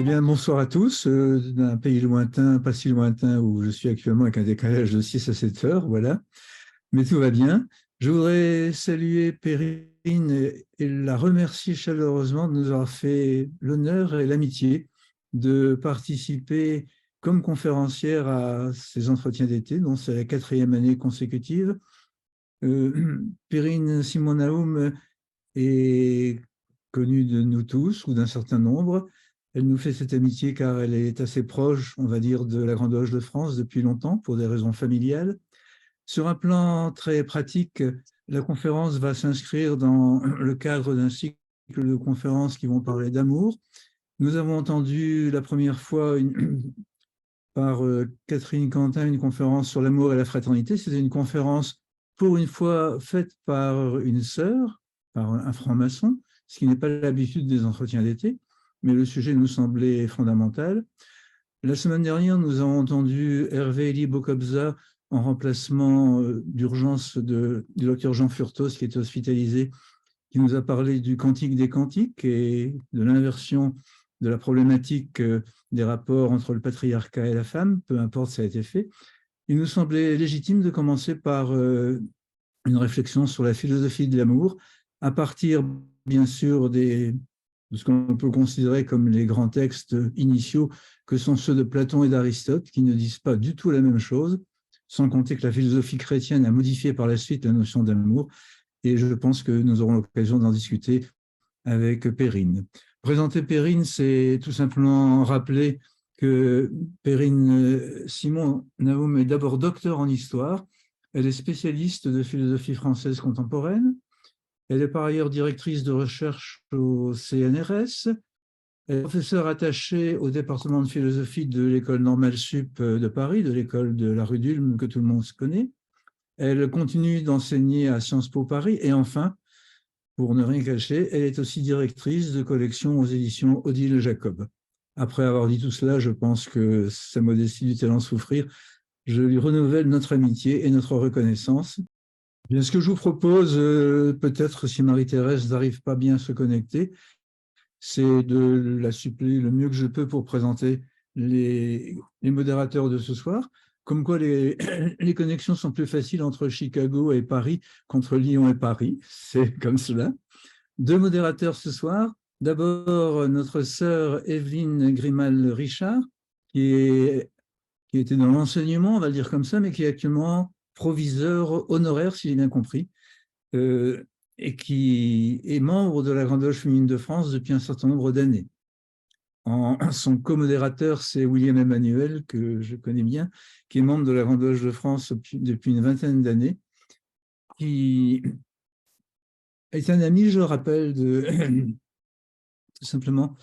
Eh bien, bonsoir à tous, d'un pays lointain, pas si lointain, où je suis actuellement avec un décalage de 6 à 7 heures, voilà. Mais tout va bien. Je voudrais saluer Perrine et la remercier chaleureusement de nous avoir fait l'honneur et l'amitié de participer comme conférencière à ces entretiens d'été, dont c'est la 4e année consécutive. Perrine Simon-Naoum est connue de nous tous ou d'un certain nombre. Elle nous fait cette amitié car elle est assez proche, on va dire, de la Grande Loge de France depuis longtemps pour des raisons familiales. Sur un plan très pratique, la conférence va s'inscrire dans le cadre d'un cycle de conférences qui vont parler d'amour. Nous avons entendu la première fois par Catherine Quentin une conférence sur l'amour et la fraternité. C'était une conférence, pour une fois, faite par une sœur, par un franc-maçon, ce qui n'est pas l'habitude des entretiens d'été, mais le sujet nous semblait fondamental. La semaine dernière, nous avons entendu Hervé Elie Bokobza en remplacement d'urgence du docteur Jean Furtos, qui est hospitalisé, qui nous a parlé du cantique des cantiques et de l'inversion de la problématique des rapports entre le patriarcat et la femme, peu importe ça a été fait. Il nous semblait légitime de commencer par une réflexion sur la philosophie de l'amour, à partir, bien sûr, de ce qu'on peut considérer comme les grands textes initiaux, que sont ceux de Platon et d'Aristote, qui ne disent pas du tout la même chose, sans compter que la philosophie chrétienne a modifié par la suite la notion d'amour, et je pense que nous aurons l'occasion d'en discuter avec Perrine. Présenter Perrine, c'est tout simplement rappeler que Perrine Simon-Naoum est d'abord docteur en histoire. Elle est spécialiste de philosophie française contemporaine. Elle est par ailleurs directrice de recherche au CNRS. Elle est professeure attachée au département de philosophie de l'école normale sup de Paris, de l'école de la rue d'Ulm que tout le monde connaît. Elle continue d'enseigner à Sciences Po Paris et enfin, pour ne rien cacher, elle est aussi directrice de collection aux éditions Odile Jacob. Après avoir dit tout cela, je pense que sa modestie dut-elle en souffrir. Je lui renouvelle notre amitié et notre reconnaissance. Bien, ce que je vous propose, peut-être si Marie-Thérèse n'arrive pas bien à se connecter, c'est de la supplier le mieux que je peux pour présenter les modérateurs de ce soir. Comme quoi les connexions sont plus faciles entre Chicago et Paris qu'entre Lyon et Paris. C'est comme cela. Deux modérateurs ce soir. D'abord, notre sœur Evelyne Grimal-Richard, qui, qui était dans l'enseignement, on va le dire comme ça, mais qui est actuellement proviseur honoraire, si j'ai bien compris, euh, et qui est membre de la Grande Loge féminine de France depuis un certain nombre d'années. Son co-modérateur, c'est William Emmanuel, que je connais bien, qui est membre de la Grande Loge de France depuis une vingtaine d'années, qui est un ami, je le rappelle, tout simplement,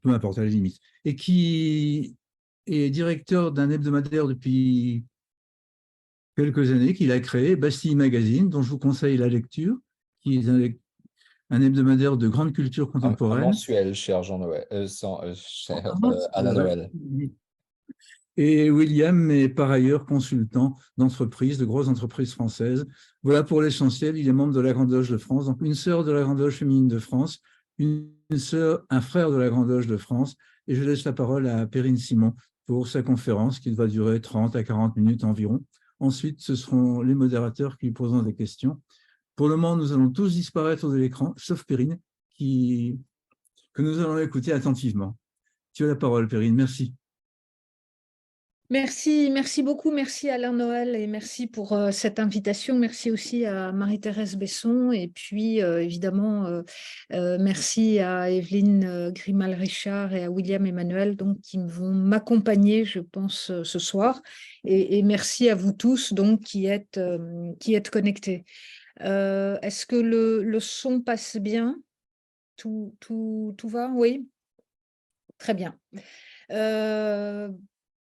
peu importe à la limite, et qui est directeur d'un hebdomadaire depuis quelques années qu'il a créé, Bastille Magazine, dont je vous conseille la lecture, qui est un hebdomadaire de grande culture Un contemporaine. mensuel, cher Jean-Noël, cher Alain Ouais. Noël. Et William est par ailleurs consultant d'entreprises, de grosses entreprises françaises. Voilà pour l'essentiel, il est membre de la Grande Loge de France, donc une sœur de la Grande Loge féminine de France, une sœur, un frère de la Grande Loge de France. Et je laisse la parole à Perrine Simon pour sa conférence qui va durer 30 à 40 minutes environ. Ensuite, ce seront les modérateurs qui lui poseront des questions. Pour le moment, nous allons tous disparaître de l'écran, sauf Perrine, que nous allons écouter attentivement. Tu as la parole, Perrine. Merci. Merci, merci beaucoup, merci Alain Noël et merci pour cette invitation. Merci aussi à Marie-Thérèse Besson et puis évidemment merci à Evelyne Grimal-Richard et à William Emmanuel donc, qui vont m'accompagner, je pense, ce soir. Et merci à vous tous donc, qui êtes connectés. Est-ce que le son passe bien? Tout va? Oui? Très bien.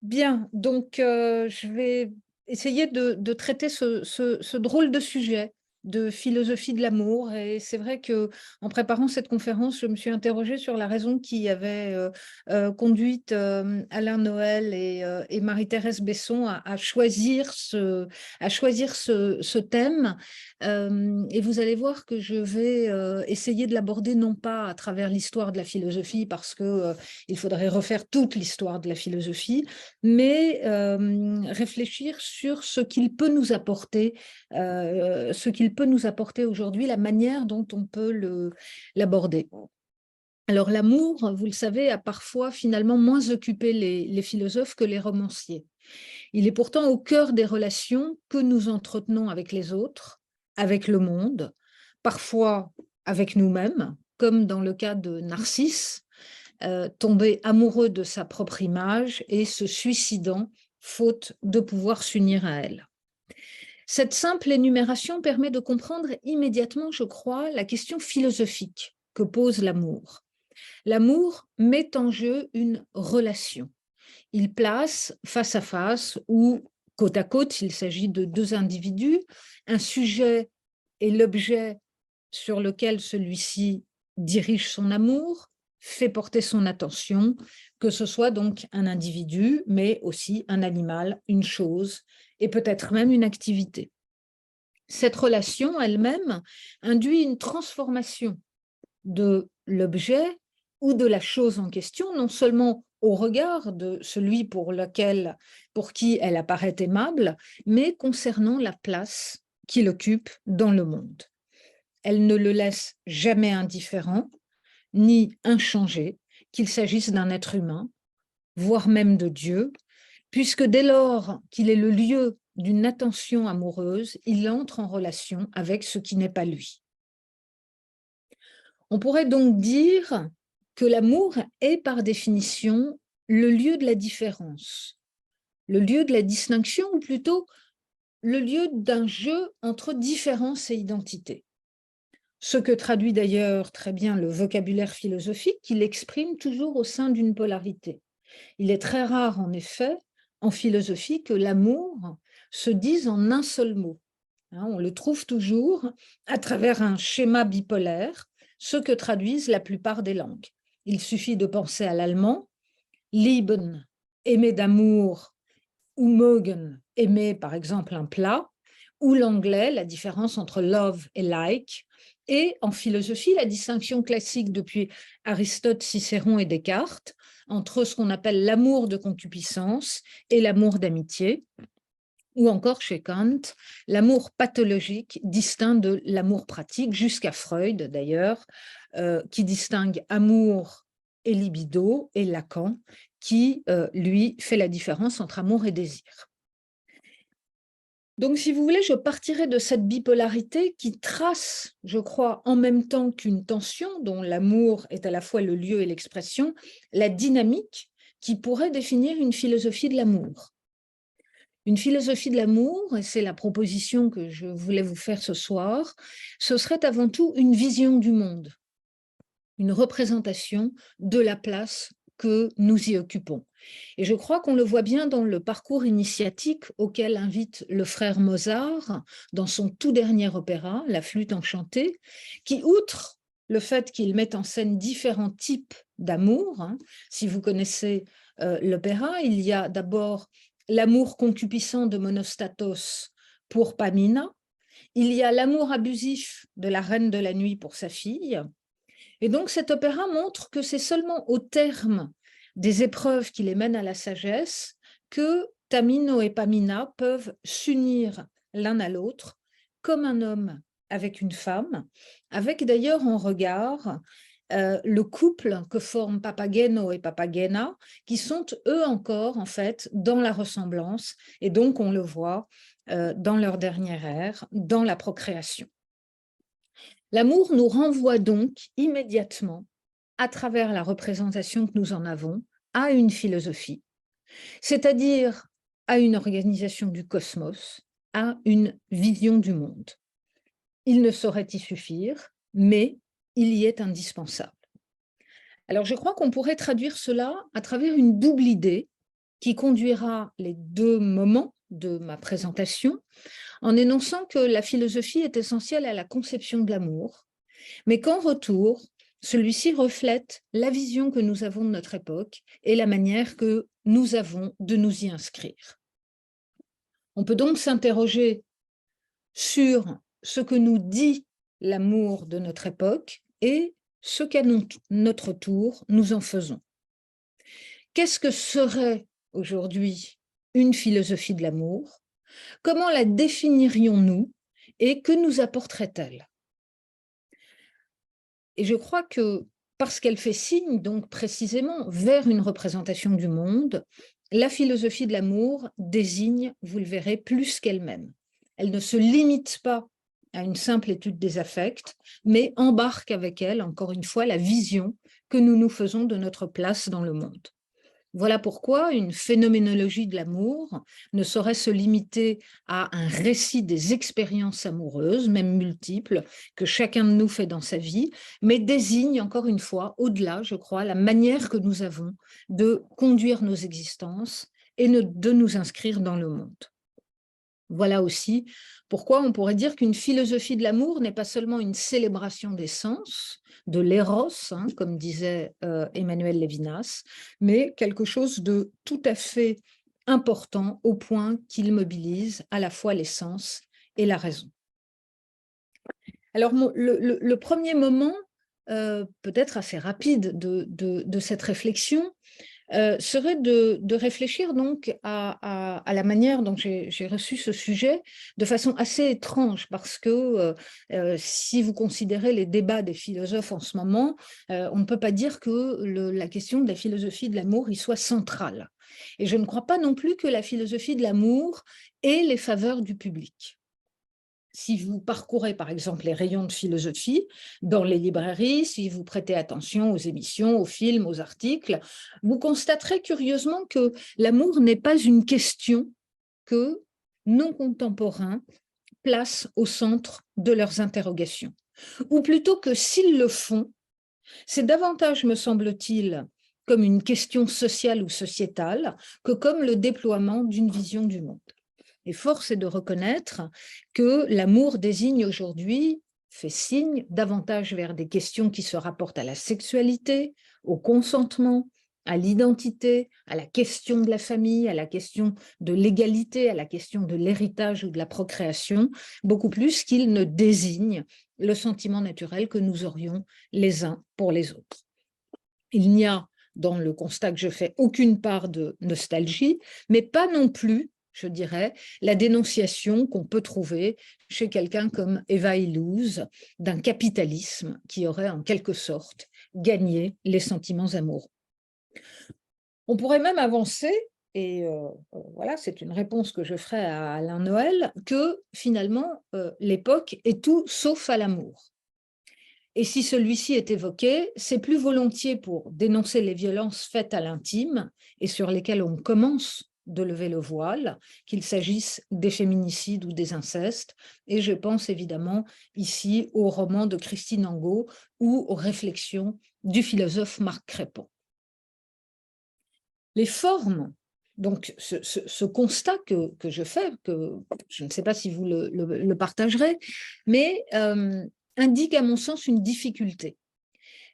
Bien, donc je vais essayer de traiter ce drôle de sujet de philosophie de l'amour. Et c'est vrai qu'en préparant cette conférence, je me suis interrogée sur la raison qui avait conduite Alain Noël et Marie-Thérèse Besson à choisir ce thème. Et vous allez voir que je vais essayer de l'aborder non pas à travers l'histoire de la philosophie, parce que il faudrait refaire toute l'histoire de la philosophie, mais réfléchir sur ce qu'il peut nous apporter aujourd'hui, la manière dont on peut l'aborder. Alors l'amour, vous le savez, a parfois finalement moins occupé les philosophes que les romanciers. Il est pourtant au cœur des relations que nous entretenons avec les autres, avec le monde, parfois avec nous-mêmes, comme dans le cas de Narcisse, tombé amoureux de sa propre image et se suicidant faute de pouvoir s'unir à elle. Cette simple énumération permet de comprendre immédiatement, je crois, la question philosophique que pose l'amour. L'amour met en jeu une relation. Il place face à face ou côte à côte, s'il s'agit de deux individus, un sujet et l'objet sur lequel celui-ci dirige son amour, fait porter son attention, que ce soit donc un individu, mais aussi un animal, une chose, et peut-être même une activité. Cette relation elle-même induit une transformation de l'objet ou de la chose en question, non seulement au regard de celui pour qui elle apparaît aimable, mais concernant la place qu'il occupe dans le monde. Elle ne le laisse jamais indifférent, ni inchangé, qu'il s'agisse d'un être humain, voire même de Dieu, puisque dès lors qu'il est le lieu d'une attention amoureuse, il entre en relation avec ce qui n'est pas lui. On pourrait donc dire que l'amour est par définition le lieu de la différence, le lieu de la distinction, ou plutôt le lieu d'un jeu entre différence et identité. Ce que traduit d'ailleurs très bien le vocabulaire philosophique, qui l'exprime toujours au sein d'une polarité. Il est très rare, en effet, en philosophie, que l'amour se dise en un seul mot. On le trouve toujours à travers un schéma bipolaire, ce que traduisent la plupart des langues. Il suffit de penser à l'allemand, lieben, aimer d'amour, ou mögen, aimer par exemple un plat, ou l'anglais, la différence entre love et like, et en philosophie, la distinction classique depuis Aristote, Cicéron et Descartes entre ce qu'on appelle l'amour de concupiscence et l'amour d'amitié, ou encore chez Kant, l'amour pathologique distinct de l'amour pratique, jusqu'à Freud d'ailleurs, qui distingue amour et libido, et Lacan, qui, lui, fait la différence entre amour et désir. Donc, si vous voulez, je partirai de cette bipolarité qui trace, je crois, en même temps qu'une tension, dont l'amour est à la fois le lieu et l'expression, la dynamique qui pourrait définir une philosophie de l'amour. Une philosophie de l'amour, et c'est la proposition que je voulais vous faire ce soir, ce serait avant tout une vision du monde, une représentation de la place que nous y occupons. Et je crois qu'on le voit bien dans le parcours initiatique auquel invite le frère Mozart dans son tout dernier opéra, La Flûte enchantée, qui, outre le fait qu'il met en scène différents types d'amour, si vous connaissez l'opéra, il y a d'abord l'amour concupiscent de Monostatos pour Pamina, il y a l'amour abusif de la reine de la nuit pour sa fille. Et donc cet opéra montre que c'est seulement au terme des épreuves qui les mènent à la sagesse que Tamino et Pamina peuvent s'unir l'un à l'autre, comme un homme avec une femme, avec d'ailleurs en regard le couple que forment Papageno et Papagena, qui sont eux encore en fait dans la ressemblance, et donc on le voit dans leur dernière ère, dans la procréation. L'amour nous renvoie donc immédiatement, à travers la représentation que nous en avons, à une philosophie, c'est-à-dire à une organisation du cosmos, à une vision du monde. Il ne saurait y suffire, mais il y est indispensable. Alors je crois qu'on pourrait traduire cela à travers une double idée qui conduira les deux moments de ma présentation en énonçant que la philosophie est essentielle à la conception de l'amour, mais qu'en retour, celui-ci reflète la vision que nous avons de notre époque et la manière que nous avons de nous y inscrire. On peut donc s'interroger sur ce que nous dit l'amour de notre époque et ce qu'à notre tour nous en faisons. Qu'est-ce que serait aujourd'hui une philosophie de l'amour? Comment la définirions-nous et que nous apporterait-elle? Et je crois que parce qu'elle fait signe donc précisément vers une représentation du monde, la philosophie de l'amour désigne, vous le verrez, plus qu'elle-même. Elle ne se limite pas à une simple étude des affects, mais embarque avec elle, encore une fois, la vision que nous nous faisons de notre place dans le monde. Voilà pourquoi une phénoménologie de l'amour ne saurait se limiter à un récit des expériences amoureuses, même multiples, que chacun de nous fait dans sa vie, mais désigne encore une fois, au-delà, je crois, la manière que nous avons de conduire nos existences et de nous inscrire dans le monde. Voilà aussi pourquoi on pourrait dire qu'une philosophie de l'amour n'est pas seulement une célébration des sens, de l'éros, comme disait Emmanuel Lévinas, mais quelque chose de tout à fait important au point qu'il mobilise à la fois les sens et la raison. Alors, le premier moment, peut-être assez rapide de cette réflexion, serait de réfléchir donc à la manière dont j'ai reçu ce sujet de façon assez étrange parce que si vous considérez les débats des philosophes en ce moment, on ne peut pas dire que la question de la philosophie de l'amour y soit centrale. Et je ne crois pas non plus que la philosophie de l'amour ait les faveurs du public. Si vous parcourez par exemple les rayons de philosophie dans les librairies, si vous prêtez attention aux émissions, aux films, aux articles, vous constaterez curieusement que l'amour n'est pas une question que nos contemporains placent au centre de leurs interrogations. Ou plutôt que s'ils le font, c'est davantage, me semble-t-il, comme une question sociale ou sociétale que comme le déploiement d'une vision du monde. Et force est de reconnaître que l'amour désigne aujourd'hui, fait signe davantage vers des questions qui se rapportent à la sexualité, au consentement, à l'identité, à la question de la famille, à la question de l'égalité, à la question de l'héritage ou de la procréation, beaucoup plus qu'il ne désigne le sentiment naturel que nous aurions les uns pour les autres. Il n'y a, dans le constat que je fais, aucune part de nostalgie, mais pas non plus, je dirais, la dénonciation qu'on peut trouver chez quelqu'un comme Eva Illouz d'un capitalisme qui aurait en quelque sorte gagné les sentiments amoureux. On pourrait même avancer, et voilà, c'est une réponse que je ferai à Alain Noël, que finalement l'époque est tout sauf à l'amour. Et si celui-ci est évoqué, c'est plus volontiers pour dénoncer les violences faites à l'intime et sur lesquelles on commence de lever le voile, qu'il s'agisse des féminicides ou des incestes. Et je pense évidemment ici au roman de Christine Angot ou aux réflexions du philosophe Marc Crépon. Les formes, donc ce constat que je fais, que je ne sais pas si vous le partagerez, mais indique à mon sens une difficulté,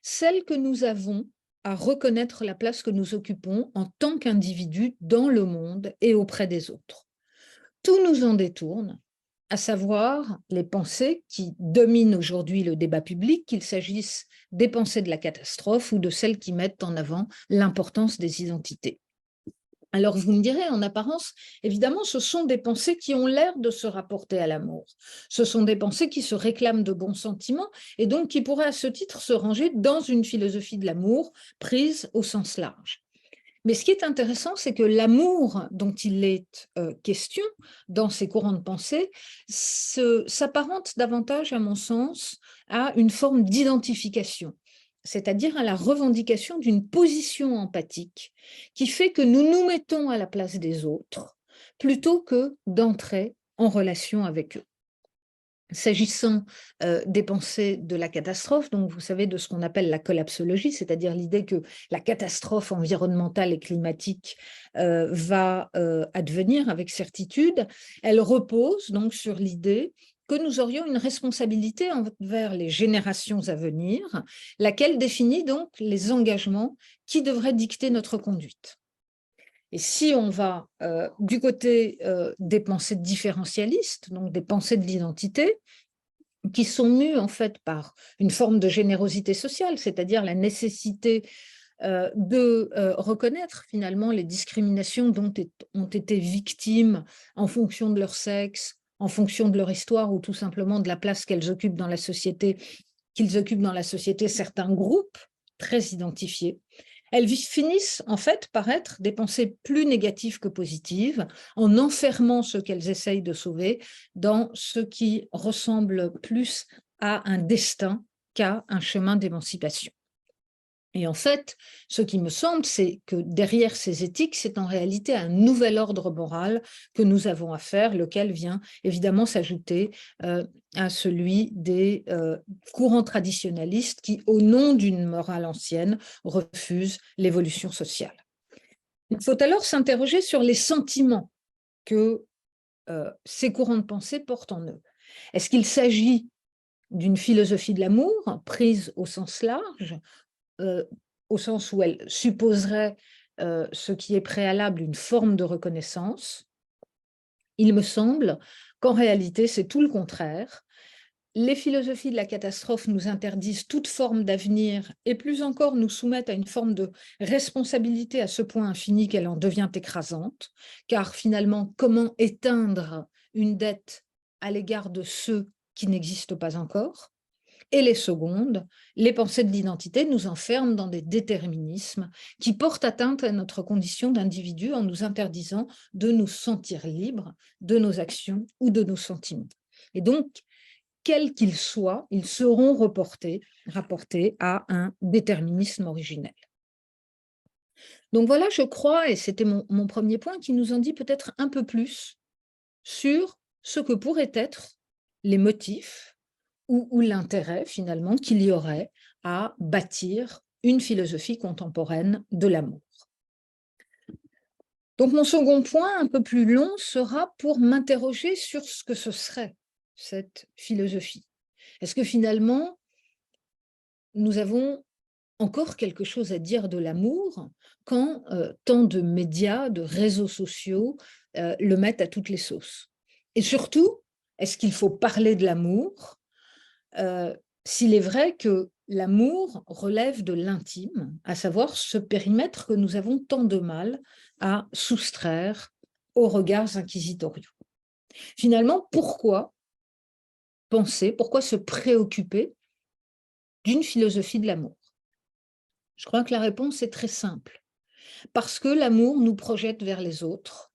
celle que nous avons à reconnaître la place que nous occupons en tant qu'individus dans le monde et auprès des autres. Tout nous en détourne, à savoir les pensées qui dominent aujourd'hui le débat public, qu'il s'agisse des pensées de la catastrophe ou de celles qui mettent en avant l'importance des identités. Alors, vous me direz, en apparence, évidemment, ce sont des pensées qui ont l'air de se rapporter à l'amour. Ce sont des pensées qui se réclament de bons sentiments et donc qui pourraient à ce titre se ranger dans une philosophie de l'amour prise au sens large. Mais ce qui est intéressant, c'est que l'amour dont il est question dans ces courants de pensée s'apparente davantage, à mon sens, à une forme d'identification, c'est-à-dire à la revendication d'une position empathique qui fait que nous nous mettons à la place des autres plutôt que d'entrer en relation avec eux. S'agissant des pensées de la catastrophe, donc vous savez de ce qu'on appelle la collapsologie, c'est-à-dire l'idée que la catastrophe environnementale et climatique va advenir avec certitude, elle repose donc sur l'idée que nous aurions une responsabilité envers les générations à venir, laquelle définit donc les engagements qui devraient dicter notre conduite. Et si on va du côté des pensées différentialistes, donc des pensées de l'identité, qui sont mues en fait par une forme de générosité sociale, c'est-à-dire la nécessité de reconnaître finalement les discriminations dont ont été victimes en fonction de leur sexe, en fonction de leur histoire ou tout simplement de la place qu'elles occupent dans la société, qu'ils occupent dans la société certains groupes très identifiés. Elles finissent en fait par être des pensées plus négatives que positives, en enfermant ce qu'elles essayent de sauver dans ce qui ressemble plus à un destin qu'à un chemin d'émancipation. Et en fait, ce qui me semble, c'est que derrière ces éthiques, c'est en réalité un nouvel ordre moral que nous avons à faire, lequel vient évidemment s'ajouter à celui des courants traditionnalistes qui, au nom d'une morale ancienne, refusent l'évolution sociale. Il faut alors s'interroger sur les sentiments que ces courants de pensée portent en eux. Est-ce qu'il s'agit d'une philosophie de l'amour prise au sens large, au sens où elle supposerait ce qui est préalable, une forme de reconnaissance? Il me semble qu'en réalité, c'est tout le contraire. Les philosophies de la catastrophe nous interdisent toute forme d'avenir et plus encore nous soumettent à une forme de responsabilité à ce point infini qu'elle en devient écrasante, car finalement, comment éteindre une dette à l'égard de ceux qui n'existent pas encore? Et les secondes, les pensées de l'identité nous enferment dans des déterminismes qui portent atteinte à notre condition d'individu en nous interdisant de nous sentir libres de nos actions ou de nos sentiments. Et donc, quels qu'ils soient, ils seront rapportés à un déterminisme originel. Donc voilà, je crois, et c'était mon premier point, qui nous en dit peut-être un peu plus sur ce que pourraient être les motifs ou l'intérêt finalement qu'il y aurait à bâtir une philosophie contemporaine de l'amour. Donc mon second point, un peu plus long, sera pour m'interroger sur ce que ce serait, cette philosophie. Est-ce que finalement, nous avons encore quelque chose à dire de l'amour quand tant de médias, de réseaux sociaux le mettent à toutes les sauces? Et surtout, est-ce qu'il faut parler de l'amour s'il est vrai que l'amour relève de l'intime, à savoir ce périmètre que nous avons tant de mal à soustraire aux regards inquisitoriaux? Finalement, pourquoi penser, pourquoi se préoccuper d'une philosophie de l'amour? Je crois que la réponse est très simple. Parce que l'amour nous projette vers les autres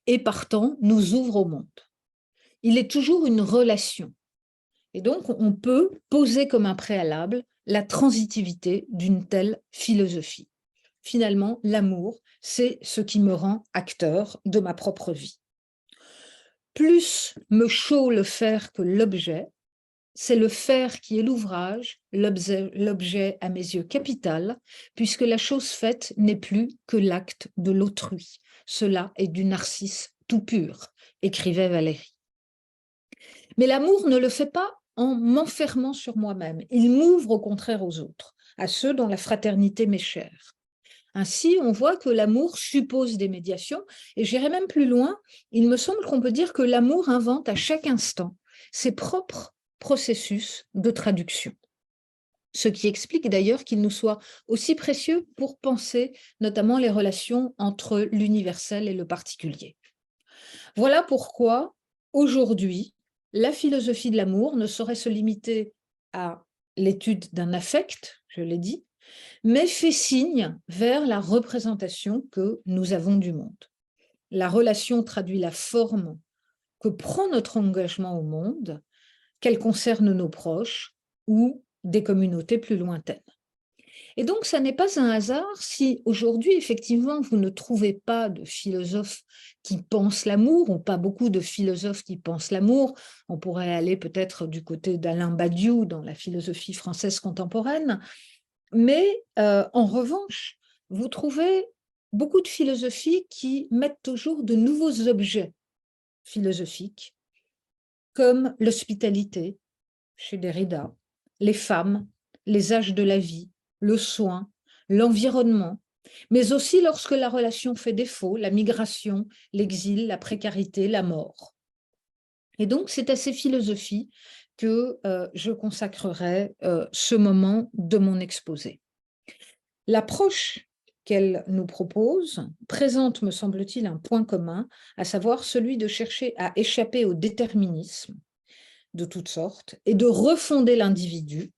et partant nous ouvre au monde. Il est toujours une relation. Et donc, on peut poser comme un préalable la transitivité d'une telle philosophie. Finalement, l'amour, c'est ce qui me rend acteur de ma propre vie. Plus me chaud le faire que l'objet, c'est le faire qui est l'ouvrage, l'objet à mes yeux capital, puisque la chose faite n'est plus que l'acte de l'autrui. Cela est du narcisse tout pur, écrivait Valérie. Mais l'amour ne le fait pas en m'enfermant sur moi-même. Il m'ouvre au contraire aux autres, à ceux dont la fraternité m'est chère. Ainsi, on voit que l'amour suppose des médiations, et j'irai même plus loin, il me semble qu'on peut dire que l'amour invente à chaque instant ses propres processus de traduction. Ce qui explique d'ailleurs qu'il nous soit aussi précieux pour penser notamment les relations entre l'universel et le particulier. Voilà pourquoi, aujourd'hui, la philosophie de l'amour ne saurait se limiter à l'étude d'un affect, je l'ai dit, mais fait signe vers la représentation que nous avons du monde. La relation traduit la forme que prend notre engagement au monde, qu'elle concerne nos proches ou des communautés plus lointaines. Et donc, ça n'est pas un hasard si aujourd'hui, effectivement, vous ne trouvez pas de philosophes qui pensent l'amour, ou pas beaucoup de philosophes qui pensent l'amour. On pourrait aller peut-être du côté d'Alain Badiou dans la philosophie française contemporaine. Mais en revanche, vous trouvez beaucoup de philosophies qui mettent toujours de nouveaux objets philosophiques, comme l'hospitalité chez Derrida, les femmes, les âges de la vie, le soin, l'environnement, mais aussi lorsque la relation fait défaut, la migration, l'exil, la précarité, la mort. Et donc, c'est à ces philosophies que je consacrerai ce moment de mon exposé. L'approche qu'elle nous propose présente, me semble-t-il, un point commun, à savoir celui de chercher à échapper au déterminisme de toutes sortes et de refonder l'individu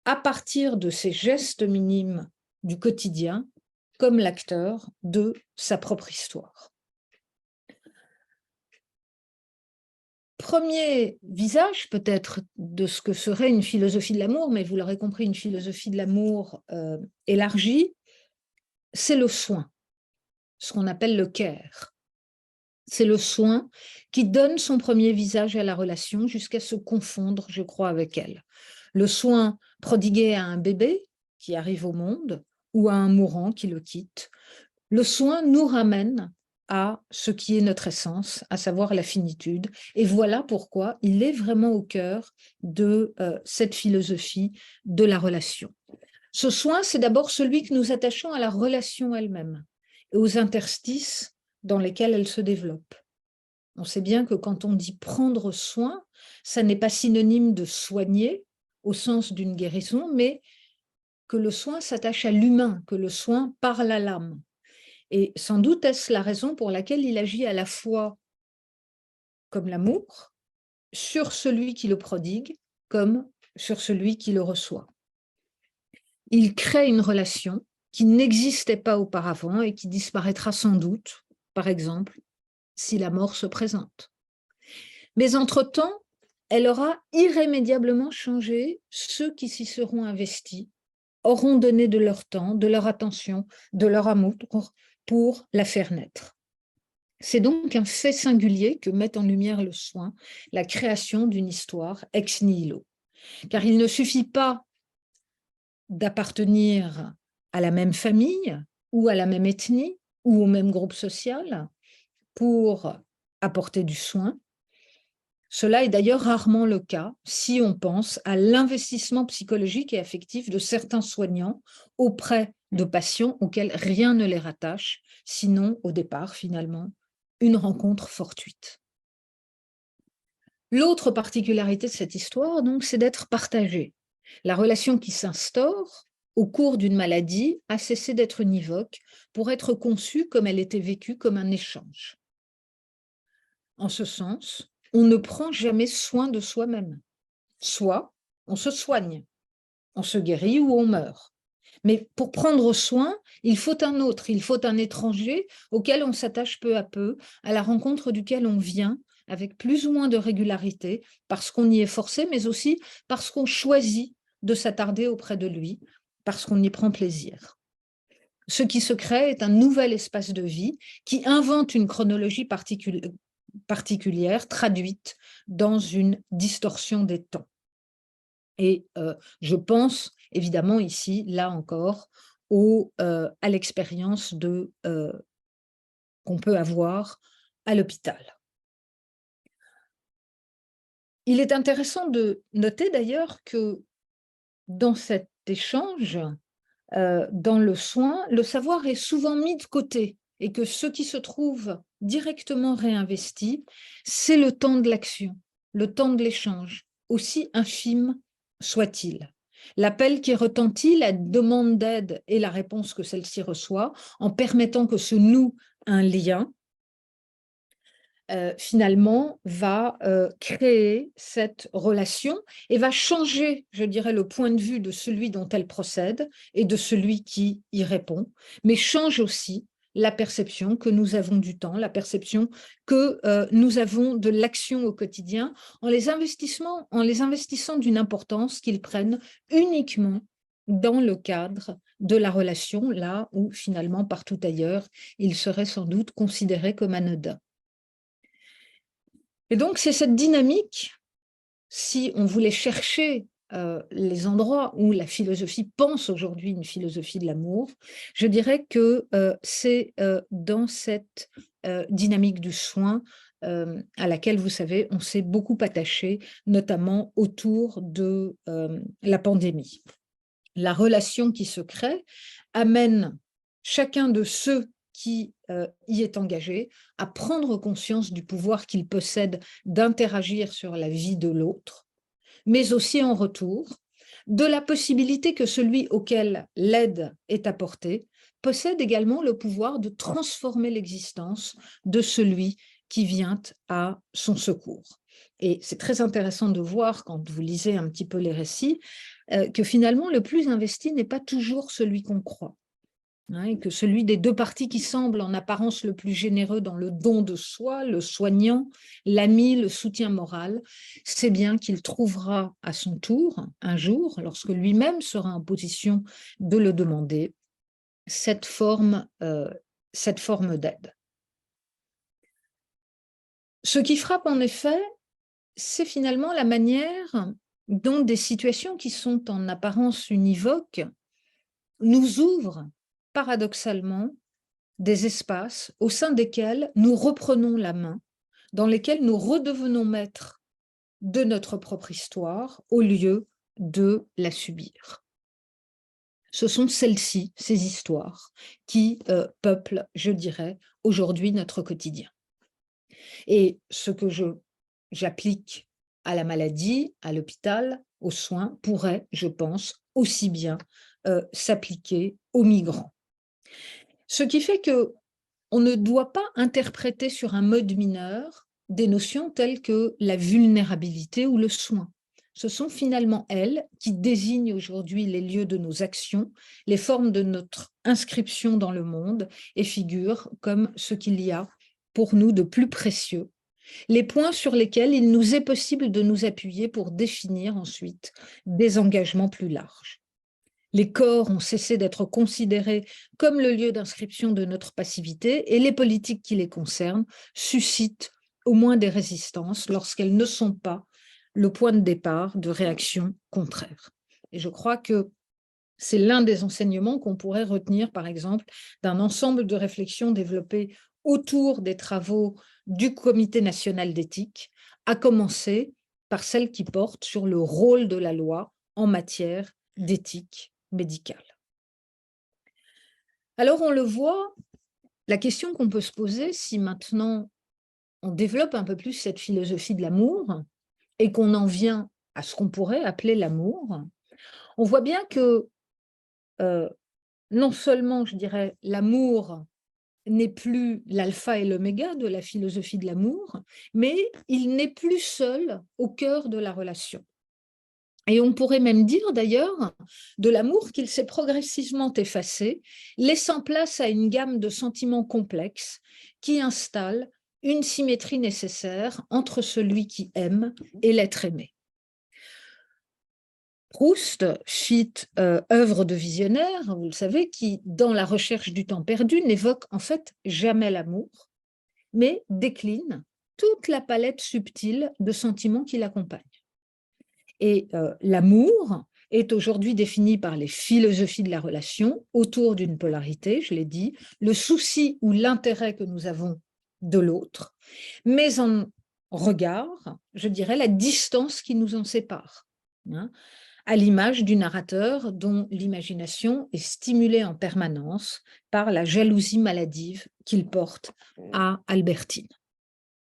à partir de ces gestes minimes du quotidien comme l'acteur de sa propre histoire. Premier visage peut-être de ce que serait une philosophie de l'amour, mais vous l'aurez compris, une philosophie de l'amour élargie, c'est le soin, ce qu'on appelle le care. C'est le soin qui donne son premier visage à la relation jusqu'à se confondre, je crois, avec elle. Le soin prodigué à un bébé qui arrive au monde ou à un mourant qui le quitte. Le soin nous ramène à ce qui est notre essence, à savoir la finitude. Et voilà pourquoi il est vraiment au cœur de cette philosophie de la relation. Ce soin, c'est d'abord celui que nous attachons à la relation elle-même et aux interstices dans lesquels elle se développe. On sait bien que quand on dit prendre soin, ça n'est pas synonyme de soigner au sens d'une guérison, mais que le soin s'attache à l'humain, que le soin parle à l'âme. Et sans doute est-ce la raison pour laquelle il agit à la fois comme l'amour, sur celui qui le prodigue, comme sur celui qui le reçoit. Il crée une relation qui n'existait pas auparavant et qui disparaîtra sans doute, par exemple, si la mort se présente. Mais entre-temps, elle aura irrémédiablement changé. Ceux qui s'y seront investis auront donné de leur temps, de leur attention, de leur amour pour la faire naître. C'est donc un fait singulier que met en lumière le soin, la création d'une histoire ex nihilo. Car il ne suffit pas d'appartenir à la même famille ou à la même ethnie ou au même groupe social pour apporter du soin. Cela est d'ailleurs rarement le cas si on pense à l'investissement psychologique et affectif de certains soignants auprès de patients auxquels rien ne les rattache, sinon au départ finalement une rencontre fortuite. L'autre particularité de cette histoire, donc, c'est d'être partagée. La relation qui s'instaure au cours d'une maladie a cessé d'être univoque pour être conçue comme elle était vécue comme un échange. En ce sens, on ne prend jamais soin de soi-même. Soit on se soigne, on se guérit ou on meurt. Mais pour prendre soin, il faut un autre, il faut un étranger auquel on s'attache peu à peu, à la rencontre duquel on vient avec plus ou moins de régularité, parce qu'on y est forcé, mais aussi parce qu'on choisit de s'attarder auprès de lui, parce qu'on y prend plaisir. Ce qui se crée est un nouvel espace de vie qui invente une chronologie particulière, traduite dans une distorsion des temps. Et je pense évidemment ici, là encore, à l'expérience qu'on peut avoir à l'hôpital. Il est intéressant de noter d'ailleurs que dans cet échange, dans le soin, le savoir est souvent mis de côté et que ce qui se trouve directement réinvesti, c'est le temps de l'action, le temps de l'échange, aussi infime soit-il. L'appel qui retentit, la demande d'aide et la réponse que celle-ci reçoit, en permettant que se noue un lien, finalement, va créer cette relation et va changer, je dirais, le point de vue de celui dont elle procède et de celui qui y répond, mais change aussi la perception que nous avons du temps, la perception que nous avons de l'action au quotidien, en les investissant d'une importance qu'ils prennent uniquement dans le cadre de la relation, là où finalement partout ailleurs, il serait sans doute considéré comme anodin. Et donc c'est cette dynamique, si on voulait chercher les endroits où la philosophie pense aujourd'hui une philosophie de l'amour, je dirais que c'est dans cette dynamique du soin à laquelle, vous savez, on s'est beaucoup attaché, notamment autour de la pandémie. La relation qui se crée amène chacun de ceux qui y est engagé à prendre conscience du pouvoir qu'il possède d'interagir sur la vie de l'autre, mais aussi en retour de la possibilité que celui auquel l'aide est apportée possède également le pouvoir de transformer l'existence de celui qui vient à son secours. Et c'est très intéressant de voir, quand vous lisez un petit peu les récits, que finalement le plus investi n'est pas toujours celui qu'on croit. Et que celui des deux parties qui semble en apparence le plus généreux dans le don de soi, le soignant, l'ami, le soutien moral, c'est bien qu'il trouvera à son tour, un jour, lorsque lui-même sera en position de le demander, cette forme d'aide. Ce qui frappe en effet, c'est finalement la manière dont des situations qui sont en apparence univoques nous ouvrent paradoxalement des espaces au sein desquels nous reprenons la main, dans lesquels nous redevenons maîtres de notre propre histoire au lieu de la subir. Ce sont celles-ci, ces histoires, qui peuplent, je dirais, aujourd'hui notre quotidien. Et ce que j'applique à la maladie, à l'hôpital, aux soins, pourrait, je pense, aussi bien s'appliquer aux migrants. Ce qui fait qu'on ne doit pas interpréter sur un mode mineur des notions telles que la vulnérabilité ou le soin. Ce sont finalement elles qui désignent aujourd'hui les lieux de nos actions, les formes de notre inscription dans le monde et figurent comme ce qu'il y a pour nous de plus précieux, les points sur lesquels il nous est possible de nous appuyer pour définir ensuite des engagements plus larges. Les corps ont cessé d'être considérés comme le lieu d'inscription de notre passivité et les politiques qui les concernent suscitent au moins des résistances lorsqu'elles ne sont pas le point de départ de réactions contraires. Et je crois que c'est l'un des enseignements qu'on pourrait retenir, par exemple, d'un ensemble de réflexions développées autour des travaux du Comité national d'éthique, à commencer par celle qui porte sur le rôle de la loi en matière d'éthique médicale. Alors, on le voit, la question qu'on peut se poser, si maintenant on développe un peu plus cette philosophie de l'amour et qu'on en vient à ce qu'on pourrait appeler l'amour, on voit bien que non seulement, je dirais, l'amour n'est plus l'alpha et l'oméga de la philosophie de l'amour, mais il n'est plus seul au cœur de la relation. Et on pourrait même dire d'ailleurs de l'amour qu'il s'est progressivement effacé, laissant place à une gamme de sentiments complexes qui installent une symétrie nécessaire entre celui qui aime et l'être aimé. Proust cite œuvre de visionnaire, vous le savez, qui, dans la recherche du temps perdu, n'évoque en fait jamais l'amour, mais décline toute la palette subtile de sentiments qui l'accompagnent. Et l'amour est aujourd'hui défini par les philosophies de la relation autour d'une polarité, je l'ai dit, le souci ou l'intérêt que nous avons de l'autre, mais en regard, je dirais, la distance qui nous en sépare, hein, à l'image du narrateur dont l'imagination est stimulée en permanence par la jalousie maladive qu'il porte à Albertine.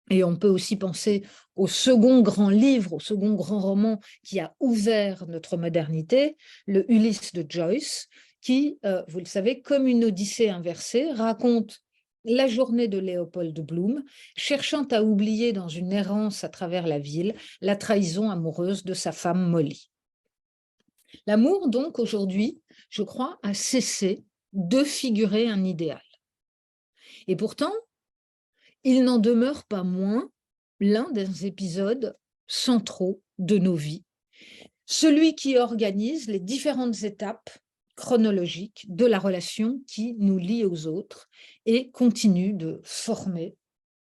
Et on peut aussi penser au second grand livre, au second grand roman qui a ouvert notre modernité, le Ulysse de Joyce, qui, vous le savez, comme une odyssée inversée, raconte la journée de Léopold Bloom, cherchant à oublier dans une errance à travers la ville la trahison amoureuse de sa femme Molly. L'amour, donc, aujourd'hui, je crois, a cessé de figurer un idéal. Et pourtant, il n'en demeure pas moins l'un des épisodes centraux de nos vies, celui qui organise les différentes étapes chronologiques de la relation qui nous lie aux autres et continue de former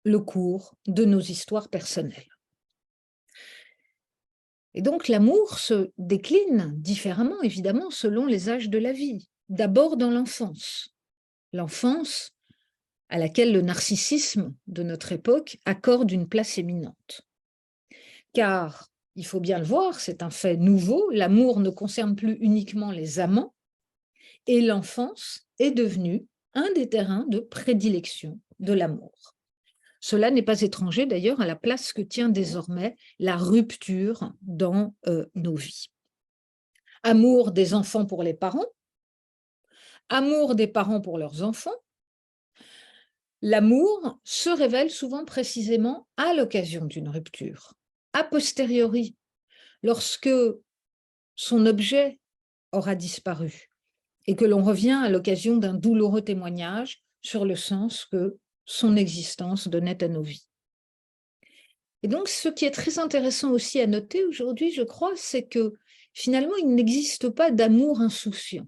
le cours de nos histoires personnelles. Et donc l'amour se décline différemment, évidemment, selon les âges de la vie. D'abord dans l'enfance. L'enfance à laquelle le narcissisme de notre époque accorde une place éminente. Car, il faut bien le voir, c'est un fait nouveau, l'amour ne concerne plus uniquement les amants, et l'enfance est devenue un des terrains de prédilection de l'amour. Cela n'est pas étranger d'ailleurs à la place que tient désormais la rupture dans nos vies. Amour des enfants pour les parents, amour des parents pour leurs enfants. L'amour se révèle souvent précisément à l'occasion d'une rupture, a posteriori, lorsque son objet aura disparu et que l'on revient à l'occasion d'un douloureux témoignage sur le sens que son existence donnait à nos vies. Et donc, ce qui est très intéressant aussi à noter aujourd'hui, je crois, c'est que finalement, il n'existe pas d'amour insouciant.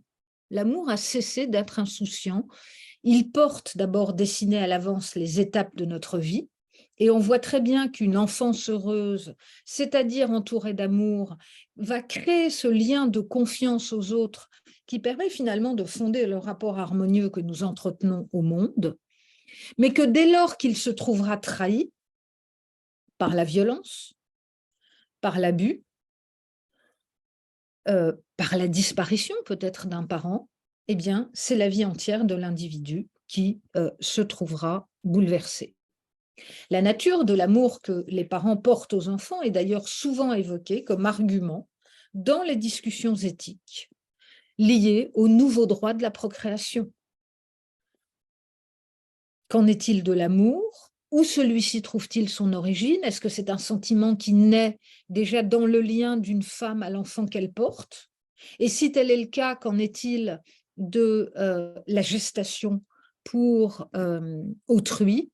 L'amour a cessé d'être insouciant. Il porte d'abord dessiné à l'avance les étapes de notre vie, et on voit très bien qu'une enfance heureuse, c'est-à-dire entourée d'amour, va créer ce lien de confiance aux autres qui permet finalement de fonder le rapport harmonieux que nous entretenons au monde, mais que dès lors qu'il se trouvera trahi par la violence, par l'abus, par la disparition peut-être d'un parent, eh bien, c'est la vie entière de l'individu qui se trouvera bouleversée. La nature de l'amour que les parents portent aux enfants est d'ailleurs souvent évoquée comme argument dans les discussions éthiques liées au nouveau droit de la procréation. Qu'en est-il de l'amour? Où celui-ci trouve-t-il son origine? Est-ce que c'est un sentiment qui naît déjà dans le lien d'une femme à l'enfant qu'elle porte? Et si tel est le cas, qu'en est-il de la gestation pour autrui?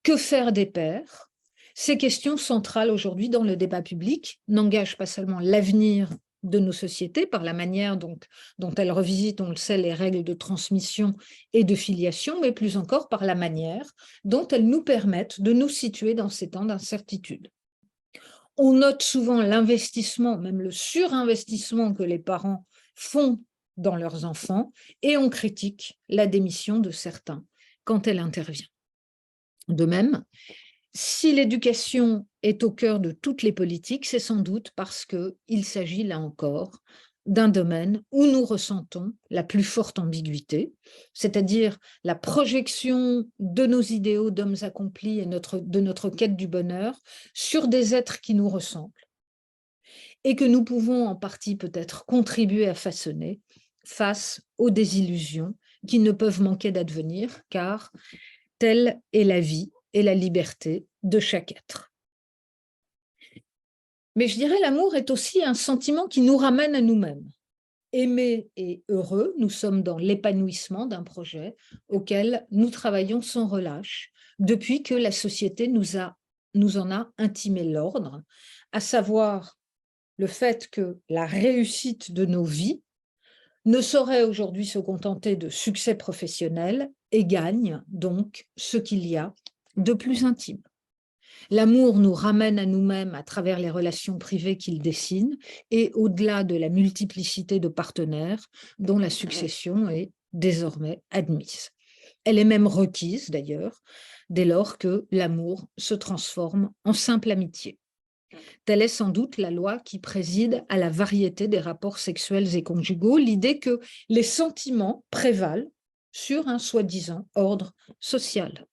Que faire des pères? Ces questions centrales aujourd'hui dans le débat public n'engagent pas seulement l'avenir de nos sociétés par la manière dont elles revisitent, on le sait, les règles de transmission et de filiation, mais plus encore par la manière dont elles nous permettent de nous situer dans ces temps d'incertitude. On note souvent l'investissement, même le surinvestissement que les parents font dans leurs enfants, et on critique la démission de certains quand elle intervient. De même, si l'éducation est au cœur de toutes les politiques, c'est sans doute parce qu'il s'agit là encore d'un domaine où nous ressentons la plus forte ambiguïté, c'est-à-dire la projection de nos idéaux d'hommes accomplis et de notre quête du bonheur sur des êtres qui nous ressemblent et que nous pouvons en partie peut-être contribuer à façonner face aux désillusions qui ne peuvent manquer d'advenir, car telle est la vie et la liberté de chaque être. Mais je dirais l'amour est aussi un sentiment qui nous ramène à nous-mêmes. Aimés et heureux, nous sommes dans l'épanouissement d'un projet auquel nous travaillons sans relâche depuis que la société nous en a intimé l'ordre, à savoir le fait que la réussite de nos vies ne saurait aujourd'hui se contenter de succès professionnel et gagne donc ce qu'il y a de plus intime. L'amour nous ramène à nous-mêmes à travers les relations privées qu'il dessine et au-delà de la multiplicité de partenaires dont la succession est désormais admise. Elle est même requise d'ailleurs dès lors que l'amour se transforme en simple amitié. Telle est sans doute la loi qui préside à la variété des rapports sexuels et conjugaux, l'idée que les sentiments prévalent sur un soi-disant ordre social.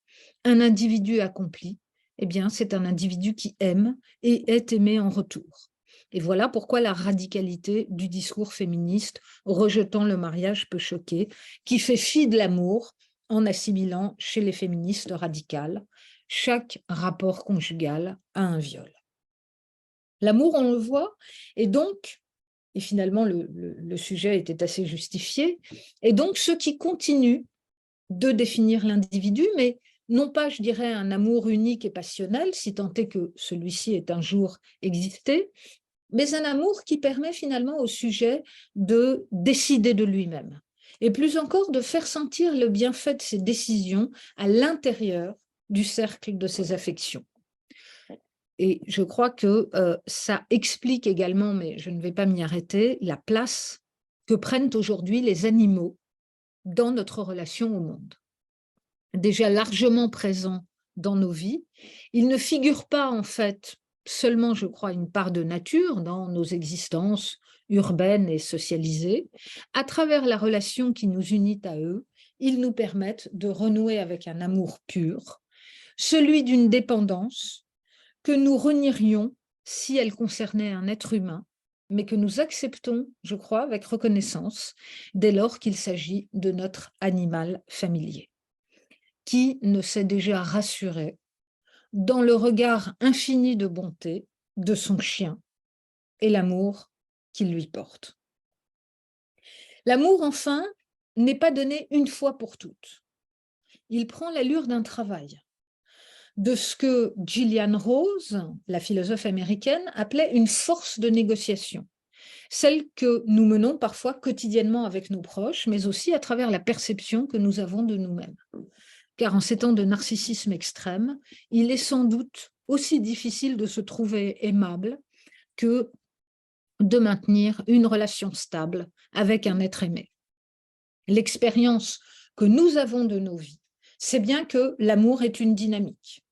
Un individu accompli, eh bien, c'est un individu qui aime et est aimé en retour. Et voilà pourquoi la radicalité du discours féministe rejetant le mariage peut choquer, qui fait fi de l'amour en assimilant chez les féministes radicales chaque rapport conjugal à un viol. L'amour, on le voit, et donc, et finalement le sujet était assez justifié, et donc ce qui continue de définir l'individu, mais non pas, je dirais, un amour unique et passionnel, si tant est que celui-ci ait un jour existé, mais un amour qui permet finalement au sujet de décider de lui-même. Et plus encore, de faire sentir le bienfait de ses décisions à l'intérieur du cercle de ses affections. Et je crois que ça explique également, mais je ne vais pas m'y arrêter, la place que prennent aujourd'hui les animaux dans notre relation au monde. Déjà largement présents dans nos vies, ils ne figurent pas en fait seulement, je crois, une part de nature dans nos existences urbaines et socialisées. À travers la relation qui nous unit à eux, ils nous permettent de renouer avec un amour pur, celui d'une dépendance que nous renierions si elle concernait un être humain, mais que nous acceptons, je crois, avec reconnaissance, dès lors qu'il s'agit de notre animal familier. Qui ne s'est déjà rassuré dans le regard infini de bonté de son chien et l'amour qu'il lui porte? L'amour, enfin, n'est pas donné une fois pour toutes. Il prend l'allure d'un travail, de ce que Gillian Rose, la philosophe américaine, appelait une force de négociation, celle que nous menons parfois quotidiennement avec nos proches, mais aussi à travers la perception que nous avons de nous-mêmes. Car en ces temps de narcissisme extrême, il est sans doute aussi difficile de se trouver aimable que de maintenir une relation stable avec un être aimé. L'expérience que nous avons de nos vies, c'est bien que l'amour est une dynamique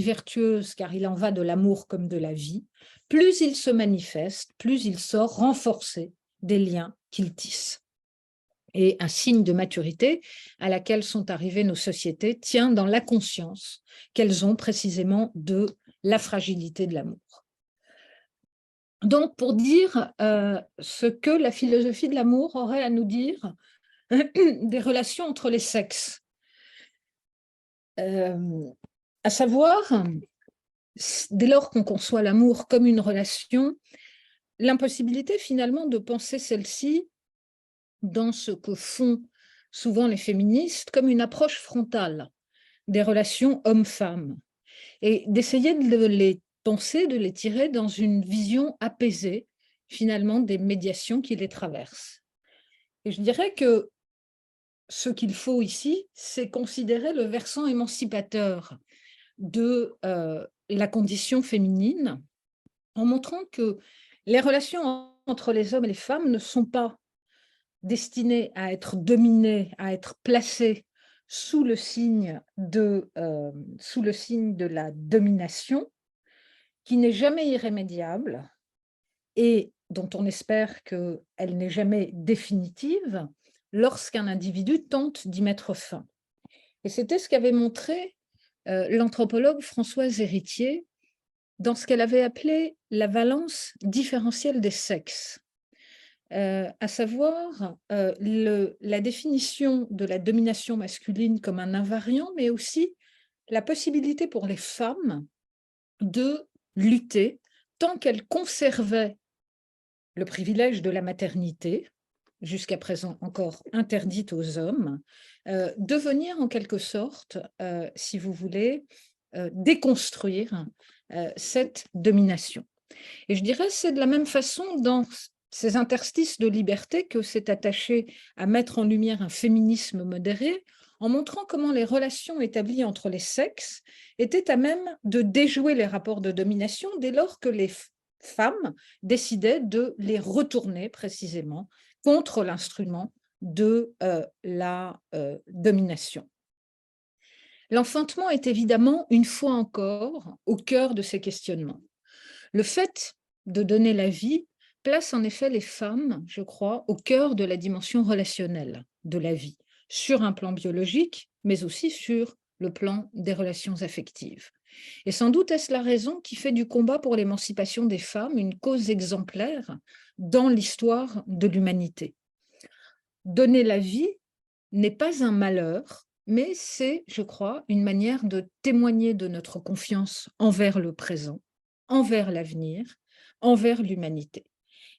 vertueuse, car il en va de l'amour comme de la vie. Plus il se manifeste, plus il sort renforcé des liens qu'il tisse. Et un signe de maturité à laquelle sont arrivées nos sociétés tient dans la conscience qu'elles ont précisément de la fragilité de l'amour. Donc, pour dire ce que la philosophie de l'amour aurait à nous dire des relations entre les sexes, à savoir, dès lors qu'on conçoit l'amour comme une relation, l'impossibilité finalement de penser celle-ci dans ce que font souvent les féministes comme une approche frontale des relations hommes-femmes et d'essayer de les penser, de les tirer dans une vision apaisée finalement des médiations qui les traversent. Et je dirais que ce qu'il faut ici, c'est considérer le versant émancipateur de la condition féminine en montrant que les relations entre les hommes et les femmes ne sont pas destinées à être dominées, à être placées sous le signe de la domination, qui n'est jamais irrémédiable et dont on espère qu'elle n'est jamais définitive lorsqu'un individu tente d'y mettre fin. Et c'était ce qu'avait montré l'anthropologue Françoise Héritier dans ce qu'elle avait appelé la valence différentielle des sexes, à savoir la définition de la domination masculine comme un invariant, mais aussi la possibilité pour les femmes de lutter tant qu'elles conservaient le privilège de la maternité, jusqu'à présent encore interdite aux hommes, de venir en quelque sorte, si vous voulez, déconstruire cette domination. Et je dirais c'est de la même façon dans ces interstices de liberté que s'est attaché à mettre en lumière un féminisme modéré, en montrant comment les relations établies entre les sexes étaient à même de déjouer les rapports de domination dès lors que les femmes décidaient de les retourner précisément contre l'instrument de la domination. L'enfantement est évidemment, une fois encore, au cœur de ces questionnements. Le fait de donner la vie place en effet les femmes, je crois, au cœur de la dimension relationnelle de la vie, sur un plan biologique, mais aussi sur le plan des relations affectives. Et sans doute est-ce la raison qui fait du combat pour l'émancipation des femmes une cause exemplaire dans l'histoire de l'humanité. Donner la vie n'est pas un malheur, mais c'est, je crois, une manière de témoigner de notre confiance envers le présent, envers l'avenir, envers l'humanité.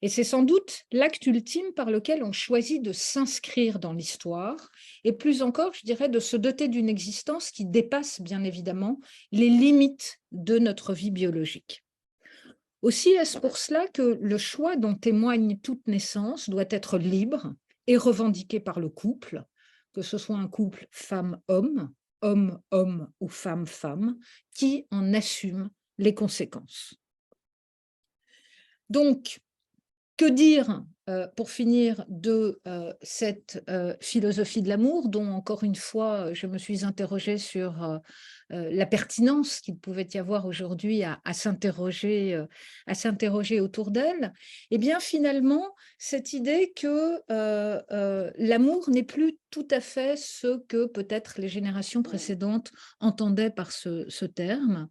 Et c'est sans doute l'acte ultime par lequel on choisit de s'inscrire dans l'histoire et plus encore, je dirais, de se doter d'une existence qui dépasse bien évidemment les limites de notre vie biologique. Aussi est-ce pour cela que le choix dont témoigne toute naissance doit être libre et revendiqué par le couple, que ce soit un couple femme-homme, homme-homme ou femme-femme, qui en assume les conséquences. Donc, que dire, pour finir, de cette philosophie de l'amour, dont, encore une fois, je me suis interrogée sur la pertinence qu'il pouvait y avoir aujourd'hui à s'interroger autour d'elle. Eh bien, finalement, cette idée que l'amour n'est plus tout à fait ce que peut-être les générations précédentes entendaient par ce terme,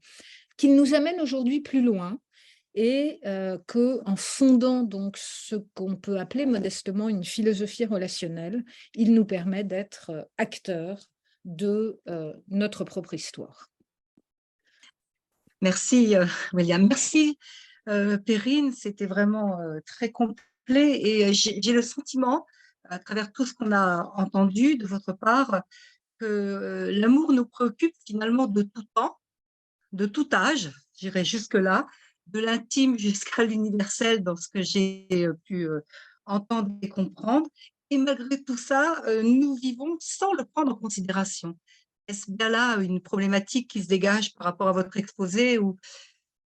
qu'il nous amène aujourd'hui plus loin, et qu'en fondant donc ce qu'on peut appeler modestement une philosophie relationnelle, il nous permet d'être acteurs de notre propre histoire. Merci William, merci Perrine, c'était vraiment très complet et j'ai le sentiment, à travers tout ce qu'on a entendu de votre part, que l'amour nous préoccupe finalement de tout temps, de tout âge, j'irai jusque-là, de l'intime jusqu'à l'universel dans ce que j'ai pu entendre et comprendre. Et malgré tout ça, nous vivons sans le prendre en considération. Est-ce bien là une problématique qui se dégage par rapport à votre exposé ou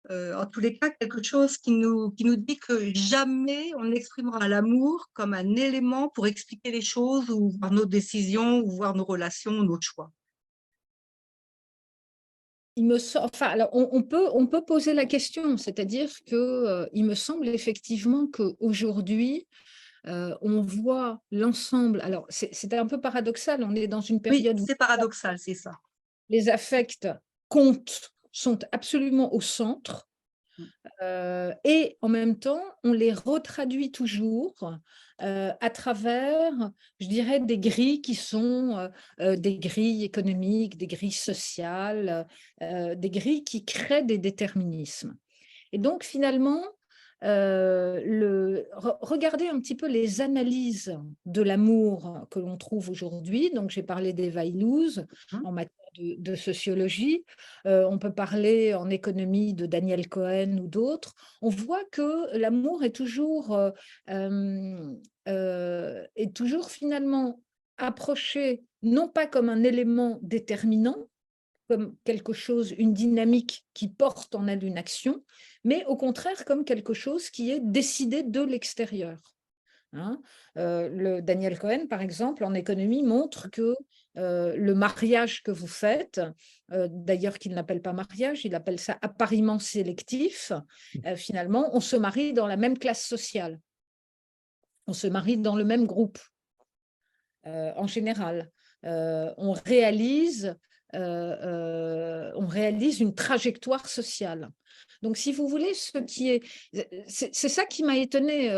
en tous les cas quelque chose qui nous dit que jamais on n'exprimera l'amour comme un élément pour expliquer les choses ou voir nos décisions ou voir nos relations, nos choix? Enfin, alors on peut poser la question, c'est-à-dire que il me semble effectivement qu'aujourd'hui, on voit l'ensemble. Alors, c'est un peu paradoxal, on est dans une Oui, période où c'est paradoxal, c'est ça. les affects comptent, sont absolument au centre, et en même temps, on les retraduit toujours à travers, je dirais, des grilles qui sont des grilles économiques, des grilles sociales, des grilles qui créent des déterminismes. Et donc, finalement, regardez un petit peu les analyses de l'amour que l'on trouve aujourd'hui. Donc, j'ai parlé d'Eva Illouz en matière de sociologie. On peut parler en économie de Daniel Cohen ou d'autres. On voit que l'amour est toujours finalement approché non pas comme un élément déterminant, comme quelque chose, une dynamique qui porte en elle une action, mais au contraire comme quelque chose qui est décidé de l'extérieur. Hein. Le Daniel Cohen, par exemple, en économie, montre que le mariage que vous faites, d'ailleurs qu'il n'appelle pas mariage, il appelle ça appariement sélectif, finalement, on se marie dans la même classe sociale, on se marie dans le même groupe, en général. On réalise une trajectoire sociale. Donc, si vous voulez, c'est ça qui m'a étonnée.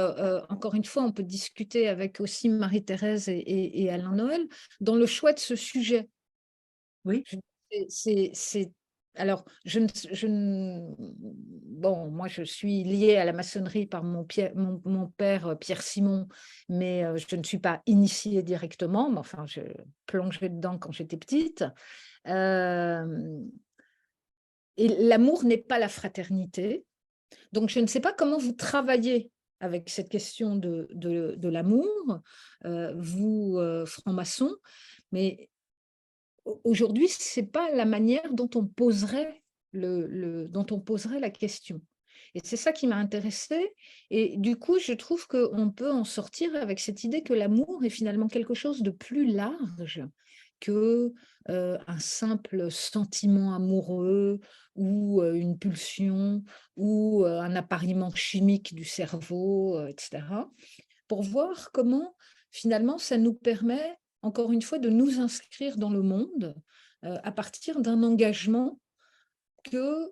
Encore une fois, on peut discuter avec aussi Marie-Thérèse et Alain Noël dans le choix de ce sujet. Oui. Alors, bon, moi, je suis liée à la maçonnerie par mon père, Pierre Simon, mais je ne suis pas initiée directement, mais enfin, je plongeais dedans quand j'étais petite. Et l'amour n'est pas la fraternité. Donc, je ne sais pas comment vous travaillez avec cette question de l'amour, vous, francs-maçons, mais aujourd'hui, ce n'est pas la manière dont on poserait la question. Et c'est ça qui m'a intéressée. Et du coup, je trouve qu'on peut en sortir avec cette idée que l'amour est finalement quelque chose de plus large que un simple sentiment amoureux ou une pulsion ou un appariement chimique du cerveau, etc. Pour voir comment finalement ça nous permet, encore une fois, de nous inscrire dans le monde à partir d'un engagement dont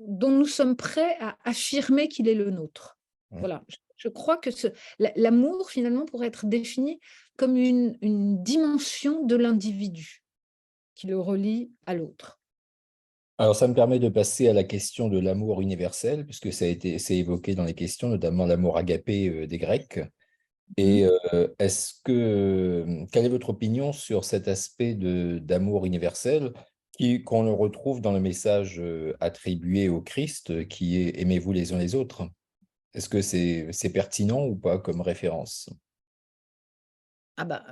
nous sommes prêts à affirmer qu'il est le nôtre. Ouais. Voilà. Je crois que l'amour, finalement, pourrait être défini comme une dimension de l'individu qui le relie à l'autre. Alors, ça me permet de passer à la question de l'amour universel, puisque c'est évoqué dans les questions, notamment l'amour agapé des Grecs. Et quelle est votre opinion sur cet aspect d'amour universel qu'on le retrouve dans le message attribué au Christ, qui est « Aimez-vous les uns les autres ». Est-ce que c'est pertinent ou pas comme référence? Ah bah,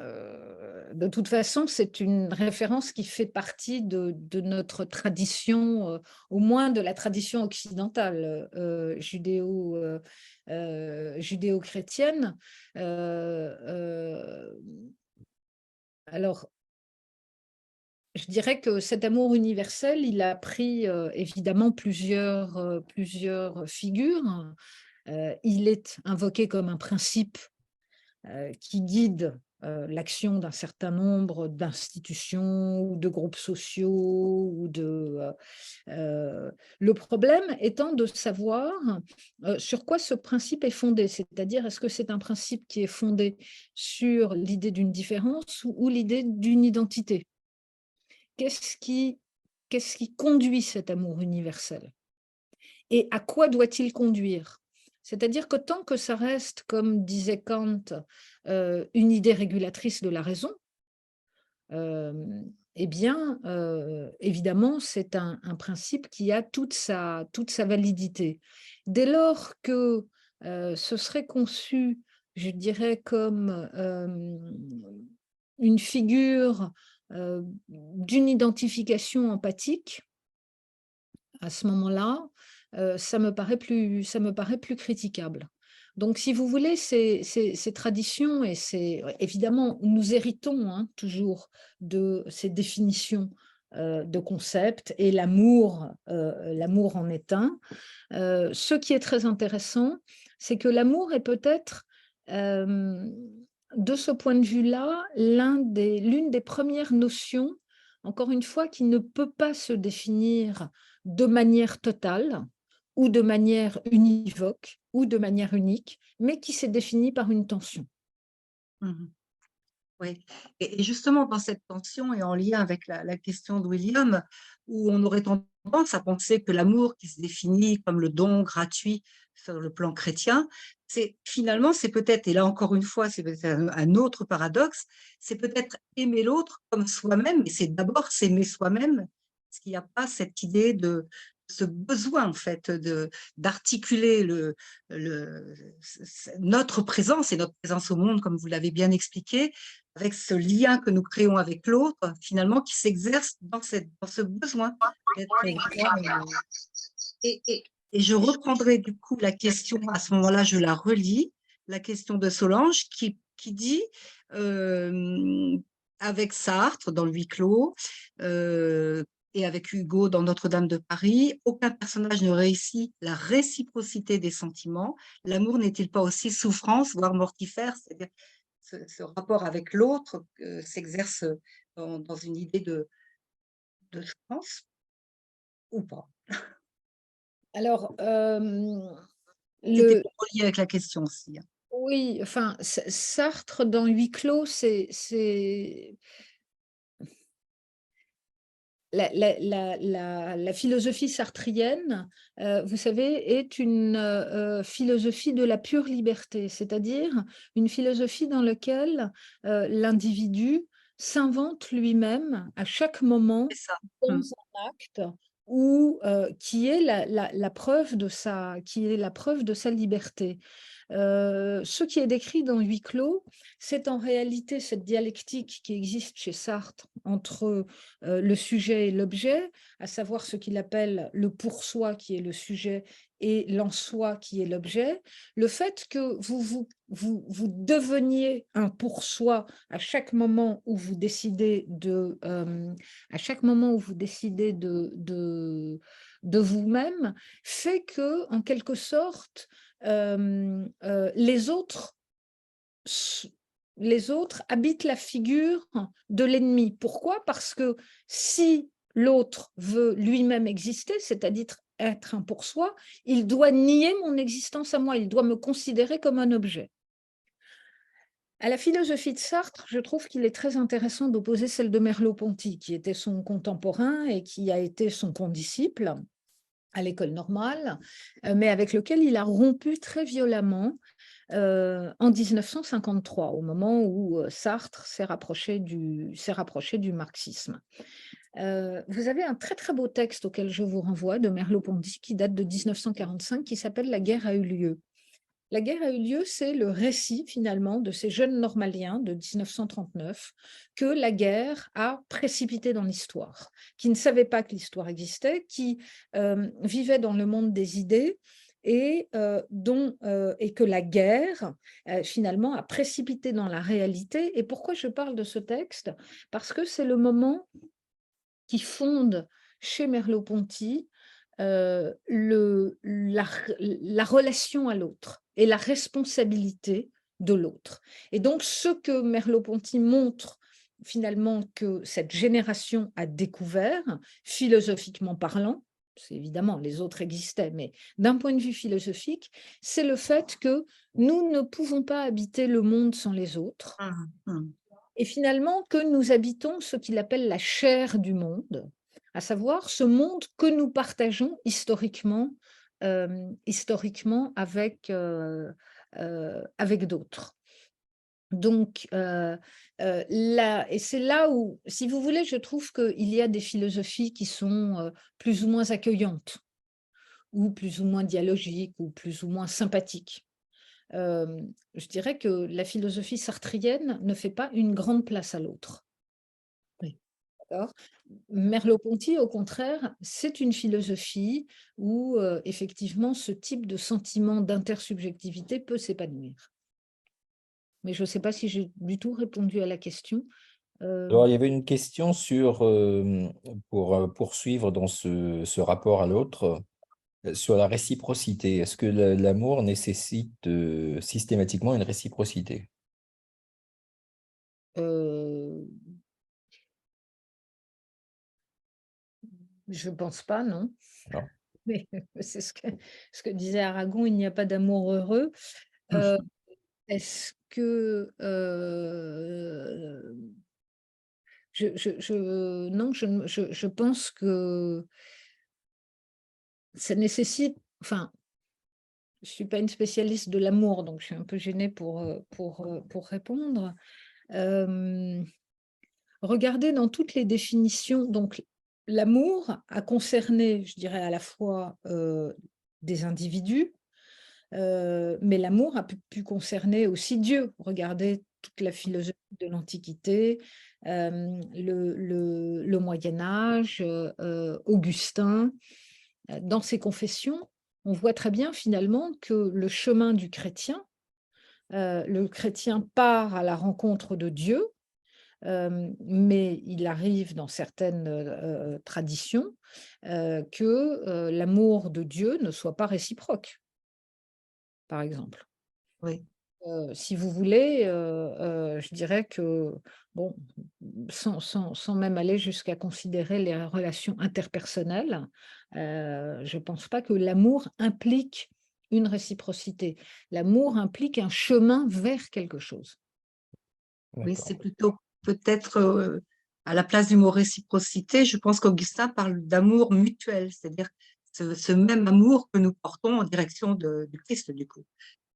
de toute façon, c'est une référence qui fait partie de notre tradition, au moins de la tradition occidentale, judéo-chrétienne. Alors, je dirais que cet amour universel, il a pris évidemment plusieurs figures. Il est invoqué comme un principe qui guide l'action d'un certain nombre d'institutions ou de groupes sociaux. Le problème étant de savoir sur quoi ce principe est fondé, c'est-à-dire est-ce que c'est un principe qui est fondé sur l'idée d'une différence ou l'idée d'une identité? Qu'est-ce qui conduit cet amour universel? Et à quoi doit-il conduire? C'est-à-dire que tant que ça reste, comme disait Kant, une idée régulatrice de la raison, eh bien, évidemment, c'est un principe qui a toute sa validité. Dès lors que ce serait conçu, je dirais, comme une figure d'une identification empathique, à ce moment-là, ça me paraît plus critiquable. Donc, si vous voulez, ces traditions et évidemment, nous héritons hein, toujours de ces définitions de concepts et l'amour en est un. Ce qui est très intéressant, c'est que l'amour est peut-être, de ce point de vue-là, l'une des premières notions, encore une fois, qui ne peut pas se définir de manière totale ou de manière univoque ou de manière unique, mais qui s'est définie par une tension. Mmh. Oui, et justement dans cette tension et en lien avec la question de William, où on aurait tendance à penser que l'amour qui se définit comme le don gratuit sur le plan chrétien, c'est peut-être, et là encore une fois, c'est peut-être un autre paradoxe, c'est peut-être aimer l'autre comme soi-même, mais c'est d'abord s'aimer soi-même, parce qu'il n'y a pas cette idée de ce besoin en fait d'articuler notre présence et notre présence au monde, comme vous l'avez bien expliqué, avec ce lien que nous créons avec l'autre, finalement, qui s'exerce dans ce besoin d'être et je reprendrai du coup la question, à ce moment-là, je la relis, la question de Solange qui dit, avec Sartre dans le huis clos, et avec Hugo dans Notre-Dame de Paris, aucun personnage ne réussit la réciprocité des sentiments. L'amour n'est-il pas aussi souffrance, voire mortifère? C'est-à-dire ce rapport avec l'autre s'exerce dans une idée de souffrance ou pas? Alors, C'était pour relier avec la question aussi. Hein. oui, enfin, Sartre dans Huis clos, c'est la philosophie sartrienne, vous savez, est une philosophie de la pure liberté, c'est-à-dire une philosophie dans laquelle l'individu s'invente lui-même à chaque moment C'est ça. dans un acte ou qui est la preuve de sa liberté. Ce qui est décrit dans Huis clos, c'est en réalité cette dialectique qui existe chez Sartre entre le sujet et l'objet, à savoir ce qu'il appelle le pour-soi qui est le sujet et l'en-soi qui est l'objet. Le fait que vous deveniez un pour-soi à chaque moment où vous décidez de vous-même fait que, en quelque sorte, les autres habitent la figure de l'ennemi. Pourquoi? Parce que si l'autre veut lui-même exister, c'est-à-dire être un pour soi, il doit nier mon existence à moi, il doit me considérer comme un objet. À la philosophie de Sartre, je trouve qu'il est très intéressant d'opposer celle de Merleau-Ponty, qui était son contemporain et qui a été son condisciple à l'école normale, mais avec lequel il a rompu très violemment en 1953, au moment où Sartre s'est rapproché du marxisme. Vous avez un très très beau texte auquel je vous renvoie de Merleau-Ponty qui date de 1945 qui s'appelle « La guerre a eu lieu ». La guerre a eu lieu, c'est le récit finalement de ces jeunes normaliens de 1939 que la guerre a précipité dans l'histoire, qui ne savaient pas que l'histoire existait, qui vivaient dans le monde des idées et que la guerre finalement a précipité dans la réalité. Et pourquoi je parle de ce texte? Parce que c'est le moment qui fonde chez Merleau-Ponty la relation à l'autre et la responsabilité de l'autre. Et donc, ce que Merleau-Ponty montre finalement que cette génération a découvert, philosophiquement parlant, c'est évidemment, les autres existaient, mais d'un point de vue philosophique, c'est le fait que nous ne pouvons pas habiter le monde sans les autres. Et finalement, que nous habitons ce qu'il appelle la chair du monde, à savoir ce monde que nous partageons historiquement avec d'autres. Donc, et c'est là où, si vous voulez, je trouve qu'il y a des philosophies qui sont plus ou moins accueillantes, ou plus ou moins dialogiques, ou plus ou moins sympathiques. Je dirais que la philosophie sartrienne ne fait pas une grande place à l'autre. Oui. D'accord. Merleau-Ponty, au contraire, c'est une philosophie où effectivement ce type de sentiment d'intersubjectivité peut s'épanouir. Mais je ne sais pas si j'ai du tout répondu à la question. Alors, il y avait une question pour poursuivre dans ce rapport à l'autre, sur la réciprocité. Est-ce que l'amour nécessite systématiquement une réciprocité? Je ne pense pas, non. Non. Mais c'est ce que disait Aragon, il n'y a pas d'amour heureux. Est-ce que non, je pense que ça nécessite, enfin, je ne suis pas une spécialiste de l'amour, donc je suis un peu gênée pour répondre. Regardez dans toutes les définitions, donc l'amour a concerné, je dirais, à la fois des individus, mais l'amour a pu concerner aussi Dieu. Regardez toute la philosophie de l'Antiquité, le Moyen-Âge, Augustin. Dans ses confessions, on voit très bien finalement que le chemin du chrétien, le chrétien part à la rencontre de Dieu, mais il arrive dans certaines traditions que l'amour de Dieu ne soit pas réciproque, par exemple. Oui. Si vous voulez, je dirais que, bon, sans même aller jusqu'à considérer les relations interpersonnelles, je ne pense pas que l'amour implique une réciprocité. L'amour implique un chemin vers quelque chose. Oui, D'accord. c'est plutôt peut-être à la place du mot réciprocité, je pense qu'Augustin parle d'amour mutuel, c'est-à-dire ce même amour que nous portons en direction du Christ, du coup.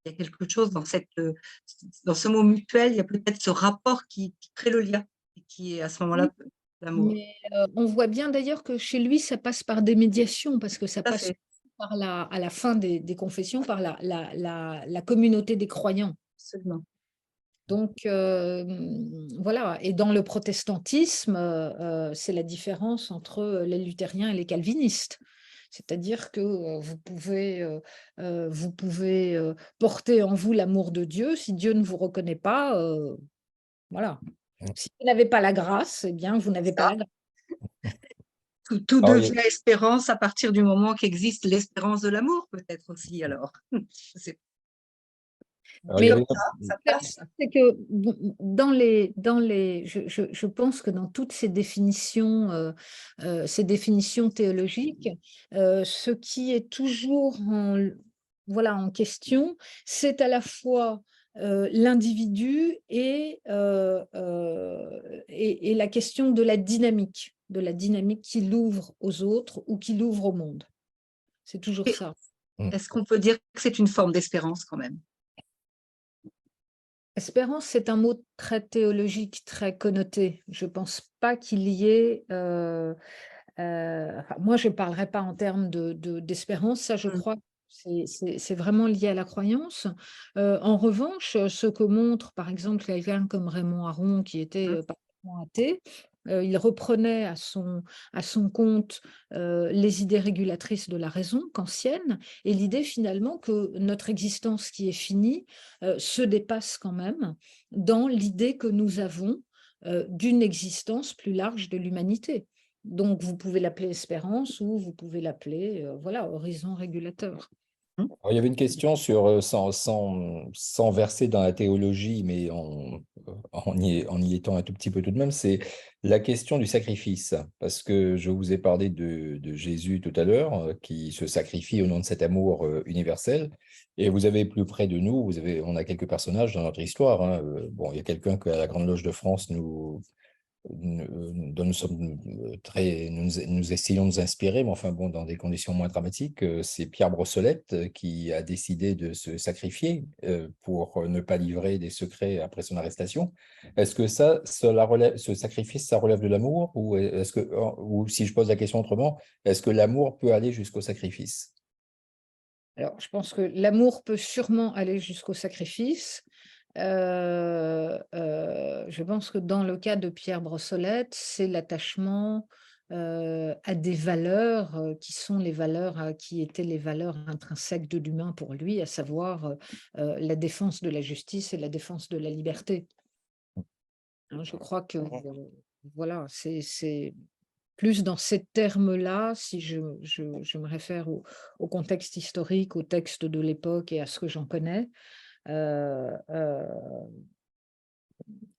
Il y a quelque chose dans ce mot mutuel, il y a peut-être ce rapport qui crée le lien et qui est à ce moment-là l'amour. Mais on voit bien d'ailleurs que chez lui, ça passe par des médiations, parce que ça Tout à passe fait. par à la fin des confessions, par la communauté des croyants. Absolument. Donc, voilà. Et dans le protestantisme, c'est la différence entre les luthériens et les calvinistes. C'est-à-dire que vous pouvez porter en vous l'amour de Dieu. Si Dieu ne vous reconnaît pas, voilà. Si vous n'avez pas la grâce, eh bien, vous n'avez pas la grâce. Tout Alors, devient espérance à partir du moment qu'existe l'espérance de l'amour, peut-être aussi, alors. Je sais pas. alors, Mais il y comme avait ça passe. C'est que je pense que dans toutes ces définitions théologiques, ce qui est toujours en question, c'est à la fois l'individu et la question de la dynamique qui l'ouvre aux autres ou qui l'ouvre au monde. C'est toujours Et ça. est-ce qu'on peut dire que c'est une forme d'espérance quand même? Espérance, c'est un mot très théologique, très connoté. Je ne pense pas qu'il y ait… enfin, moi, je ne parlerai pas en termes d'espérance. Ça, je crois que c'est vraiment lié à la croyance. En revanche, ce que montre, par exemple, quelqu'un comme Raymond Aron, qui était parfaitement athée, il reprenait à son compte les idées régulatrices de la raison kantienne et l'idée finalement que notre existence qui est finie se dépasse quand même dans l'idée que nous avons d'une existence plus large de l'humanité. Donc, vous pouvez l'appeler espérance ou vous pouvez l'appeler voilà, horizon régulateur. Alors, il y avait une question sur, sans verser dans la théologie, mais en y étant un tout petit peu tout de même, c'est la question du sacrifice. Parce que je vous ai parlé de Jésus tout à l'heure, qui se sacrifie au nom de cet amour universel. Et vous avez plus près de nous, on a quelques personnages dans notre histoire, hein. Bon, il y a quelqu'un que la Grande Loge de France dont nous sommes nous essayons de nous inspirer, mais enfin bon, dans des conditions moins dramatiques, c'est Pierre Brossolette qui a décidé de se sacrifier pour ne pas livrer des secrets après son arrestation. Est-ce que ce sacrifice, ça relève de l'amour ou si je pose la question autrement, est-ce que l'amour peut aller jusqu'au sacrifice? Alors, je pense que l'amour peut sûrement aller jusqu'au sacrifice. Je pense que dans le cas de Pierre Brossolette, c'est l'attachement à des valeurs qui sont les valeurs qui étaient les valeurs intrinsèques de l'humain pour lui, à savoir la défense de la justice et la défense de la liberté. Hein, je crois que voilà, c'est plus dans ces termes-là, si je me réfère au contexte historique, au texte de l'époque et à ce que j'en connais, euh, euh,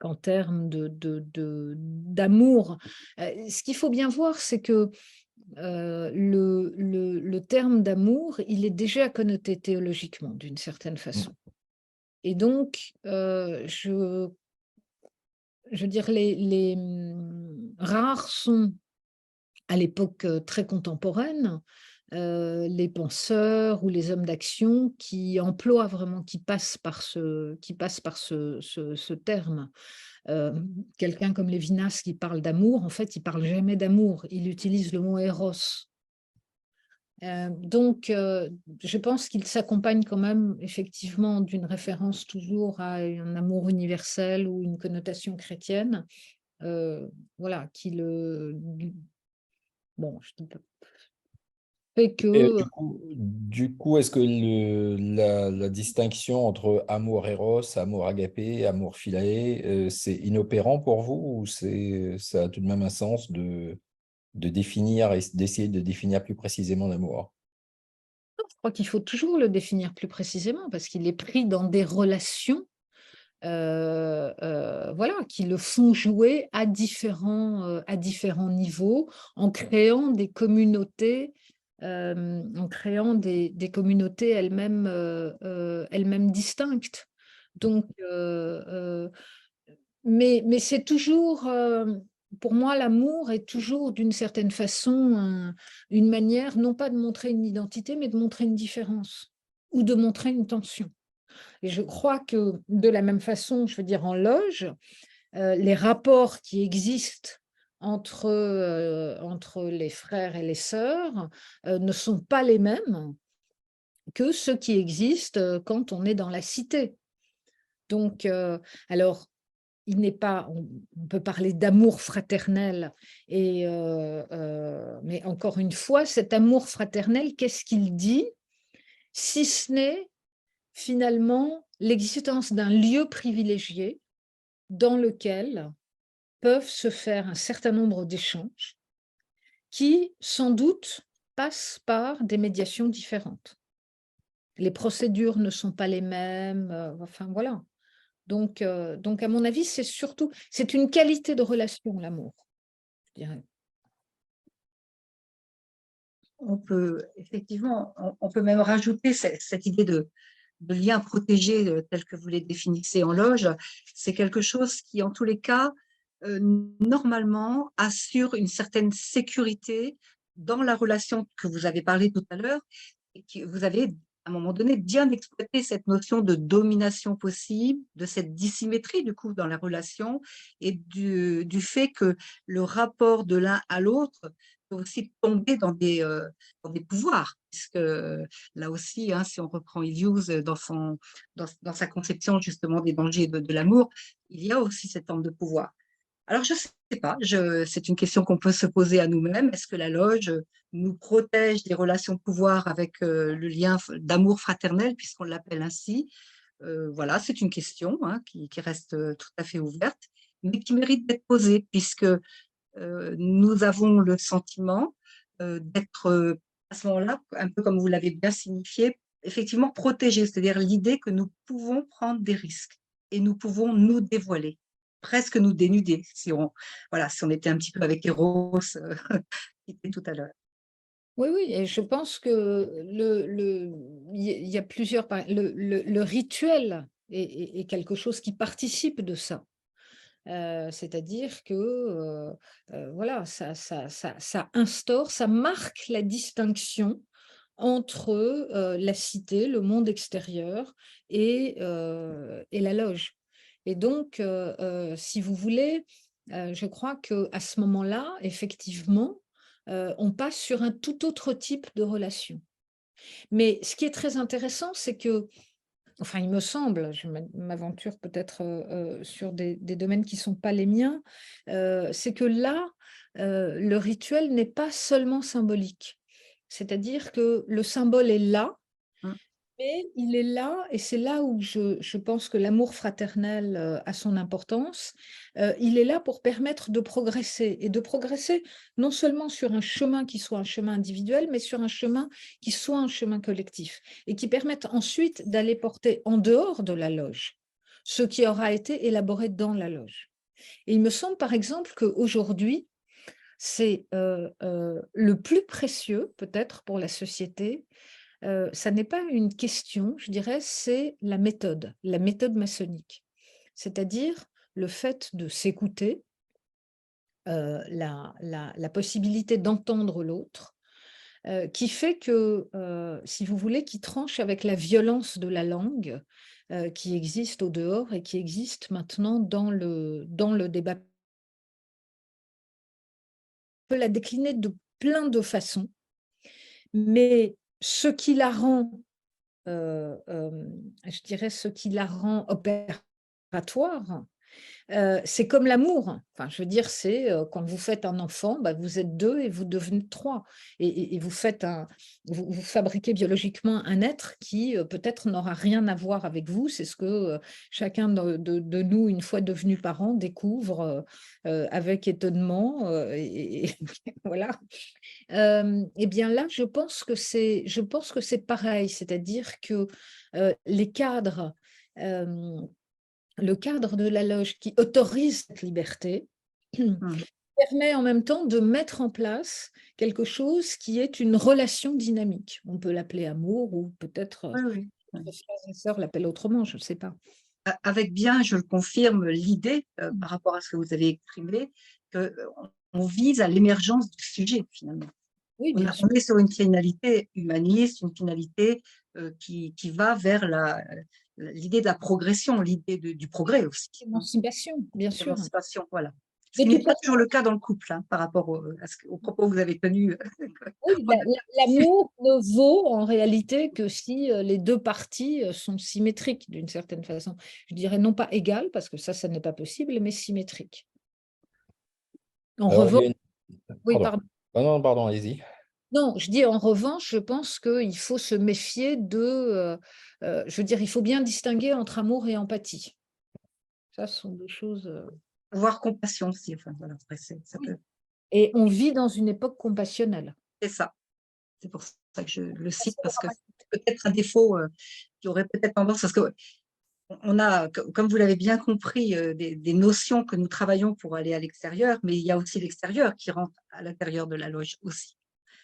qu'en termes d'amour. Ce qu'il faut bien voir, c'est que le terme d'amour, il est déjà connoté théologiquement d'une certaine façon. Et donc, je veux dire, les rares sont à l'époque très contemporaine, les penseurs ou les hommes d'action qui emploient vraiment, qui passent par ce terme. Quelqu'un comme Lévinas qui parle d'amour, en fait, il parle jamais d'amour, il utilise le mot éros. Donc, je pense qu'il s'accompagne quand même effectivement d'une référence toujours à un amour universel ou une connotation chrétienne, voilà, qui le… Bon, je dis pas… fait Et que… du coup, est-ce que la distinction entre amour éros, amour agapé, amour philae, c'est inopérant pour vous ou ça a tout de même un sens de définir et d'essayer de définir plus précisément l'amour? Je crois qu'il faut toujours le définir plus précisément parce qu'il est pris dans des relations voilà, qui le font jouer à différents niveaux en créant des communautés, en créant des communautés elles-mêmes distinctes. Donc, mais c'est toujours, pour moi, l'amour est toujours d'une certaine façon une manière, non pas de montrer une identité, mais de montrer une différence ou de montrer une tension. Et je crois que de la même façon, je veux dire en loge, les rapports qui existent entre les frères et les sœurs ne sont pas les mêmes que ceux qui existent quand on est dans la cité. Donc, alors, il n'est pas, on peut parler d'amour fraternel, mais encore une fois, cet amour fraternel, qu'est-ce qu'il dit? Si ce n'est finalement l'existence d'un lieu privilégié dans lequel peuvent se faire un certain nombre d'échanges qui, sans doute, passent par des médiations différentes. Les procédures ne sont pas les mêmes, enfin voilà. Donc, à mon avis, c'est une qualité de relation, l'amour, je dirais. On peut effectivement, on peut même rajouter cette idée de lien protégé tel que vous les définissez en loge. C'est quelque chose qui, en tous les cas, normalement assure une certaine sécurité dans la relation que vous avez parlé tout à l'heure et que vous avez à un moment donné, bien exploiter cette notion de domination possible, de cette dissymétrie du coup dans la relation et du fait que le rapport de l'un à l'autre peut aussi tomber dans des pouvoirs, puisque là aussi, hein, si on reprend Hughes dans sa conception justement des dangers de l'amour, il y a aussi cette forme de pouvoir. Alors, je ne sais pas, c'est une question qu'on peut se poser à nous-mêmes. Est-ce que la loge nous protège des relations de pouvoir avec le lien d'amour fraternel, puisqu'on l'appelle ainsi? Voilà, c'est une question hein, qui reste tout à fait ouverte, mais qui mérite d'être posée, puisque nous avons le sentiment d'être, à ce moment-là, un peu comme vous l'avez bien signifié, effectivement protégés, c'est-à-dire l'idée que nous pouvons prendre des risques et nous pouvons nous dévoiler, presque nous dénuder, si on était un petit peu avec Eros, qui était tout à l'heure. Oui, oui, et je pense que il y a plusieurs. Le rituel est quelque chose qui participe de ça. C'est-à-dire que voilà, ça instaure, ça marque la distinction entre la cité, le monde extérieur et la loge. Et donc, si vous voulez, je crois qu'à ce moment-là, effectivement, on passe sur un tout autre type de relation. Mais ce qui est très intéressant, c'est que, enfin, il me semble, je m'aventure peut-être sur des domaines qui ne sont pas les miens, c'est que là, le rituel n'est pas seulement symbolique. C'est-à-dire que le symbole est là, Mmh. mais il est là, et c'est là où je pense que l'amour fraternel a son importance. Il est là pour permettre de progresser, et de progresser non seulement sur un chemin qui soit un chemin individuel, mais sur un chemin qui soit un chemin collectif, et qui permette ensuite d'aller porter en dehors de la loge ce qui aura été élaboré dans la loge. Et il me semble par exemple qu'aujourd'hui, c'est le plus précieux peut-être pour la société. Ça n'est pas une question, je dirais, c'est la méthode maçonnique. C'est-à-dire le fait de s'écouter, la possibilité d'entendre l'autre, qui fait que, si vous voulez, qui tranche avec la violence de la langue qui existe au dehors et qui existe maintenant dans le débat. On peut la décliner de plein de façons, mais ce qui la rend je dirais ce qui la rend opératoire, c'est comme l'amour. Enfin, je veux dire, c'est quand vous faites un enfant, bah, vous êtes 2 et vous devenez 3, et vous fabriquez biologiquement un être qui peut-être n'aura rien à voir avec vous. C'est ce que chacun de nous, une fois devenu parent, découvre avec étonnement, et voilà. Eh bien là, je pense que c'est pareil, c'est-à-dire que les cadres, le cadre de la loge qui autorise cette liberté Mmh. permet en même temps de mettre en place quelque chose qui est une relation dynamique. On peut l'appeler amour, ou peut-être Oui, oui. les frères et sœurs l'appellent autrement, je ne sais pas. Avec bien, je le confirme, l'idée, par rapport à ce que vous avez exprimé, qu'on vise à l'émergence du sujet finalement. Oui, bien sûr. On est sur une finalité humaniste, une finalité qui va vers l'idée de la progression, l'idée du progrès aussi, hein, Émancipation, bien sûr. l'émancipation, voilà. Ce De qui n'est toute pas façon, toujours le cas dans le couple, hein, par rapport aux propos que vous avez tenus. oui, l'amour ne vaut en réalité que si les deux parties sont symétriques d'une certaine façon. Je dirais non pas égales, parce que ça n'est pas possible, mais symétriques. En Alors, il y a revanche, oui, Pardon. pardon. Ah non, pardon, allez-y. Non, je dis en revanche, je pense qu'il faut se méfier je veux dire, il faut bien distinguer entre amour et empathie. Ça, ce sont deux choses. Voire compassion aussi, enfin voilà, après ça peut. Et on vit dans une époque compassionnelle. C'est ça. C'est pour ça que je le cite, parce que c'est peut-être un défaut qui aurait peut-être tendance, parce que on a, comme vous l'avez bien compris, des notions que nous travaillons pour aller à l'extérieur, mais il y a aussi l'extérieur qui rentre à l'intérieur de la loge aussi.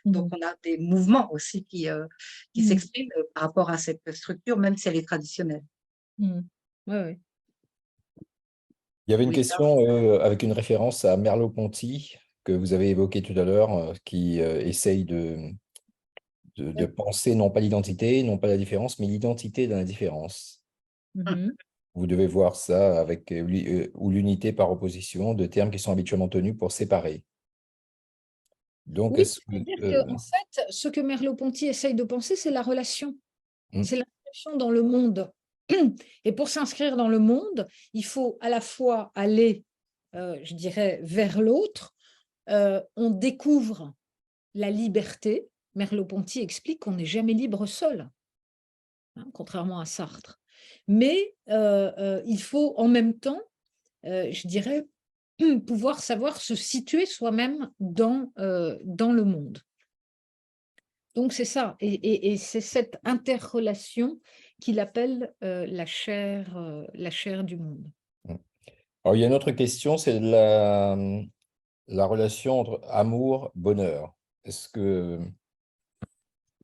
Donc, on a des mouvements aussi qui s'expriment par rapport à cette structure, même si elle est traditionnelle. Oui, oui. Il y avait une Oui, question avec une référence à Merleau-Ponty que vous avez évoqué tout à l'heure, qui essaye de penser non pas l'identité, non pas la différence, mais l'identité dans la différence. Mhm. Vous devez voir ça avec ou l'unité par opposition, de termes qui sont habituellement tenus pour séparer. Donc, Oui, est-ce que... c'est-à-dire qu'en fait, ce que Merleau-Ponty essaye de penser, c'est la relation. C'est l'inscription dans le monde. Et pour s'inscrire dans le monde, il faut à la fois aller, je dirais, vers l'autre. On découvre la liberté. Merleau-Ponty explique qu'on n'est jamais libre seul, hein, contrairement à Sartre. Mais il faut en même temps, je dirais, pouvoir savoir se situer soi-même dans le monde. Donc c'est ça, et c'est cette interrelation qu'il appelle la chair du monde. Alors, il y a une autre question, c'est la relation entre amour, bonheur. Est-ce que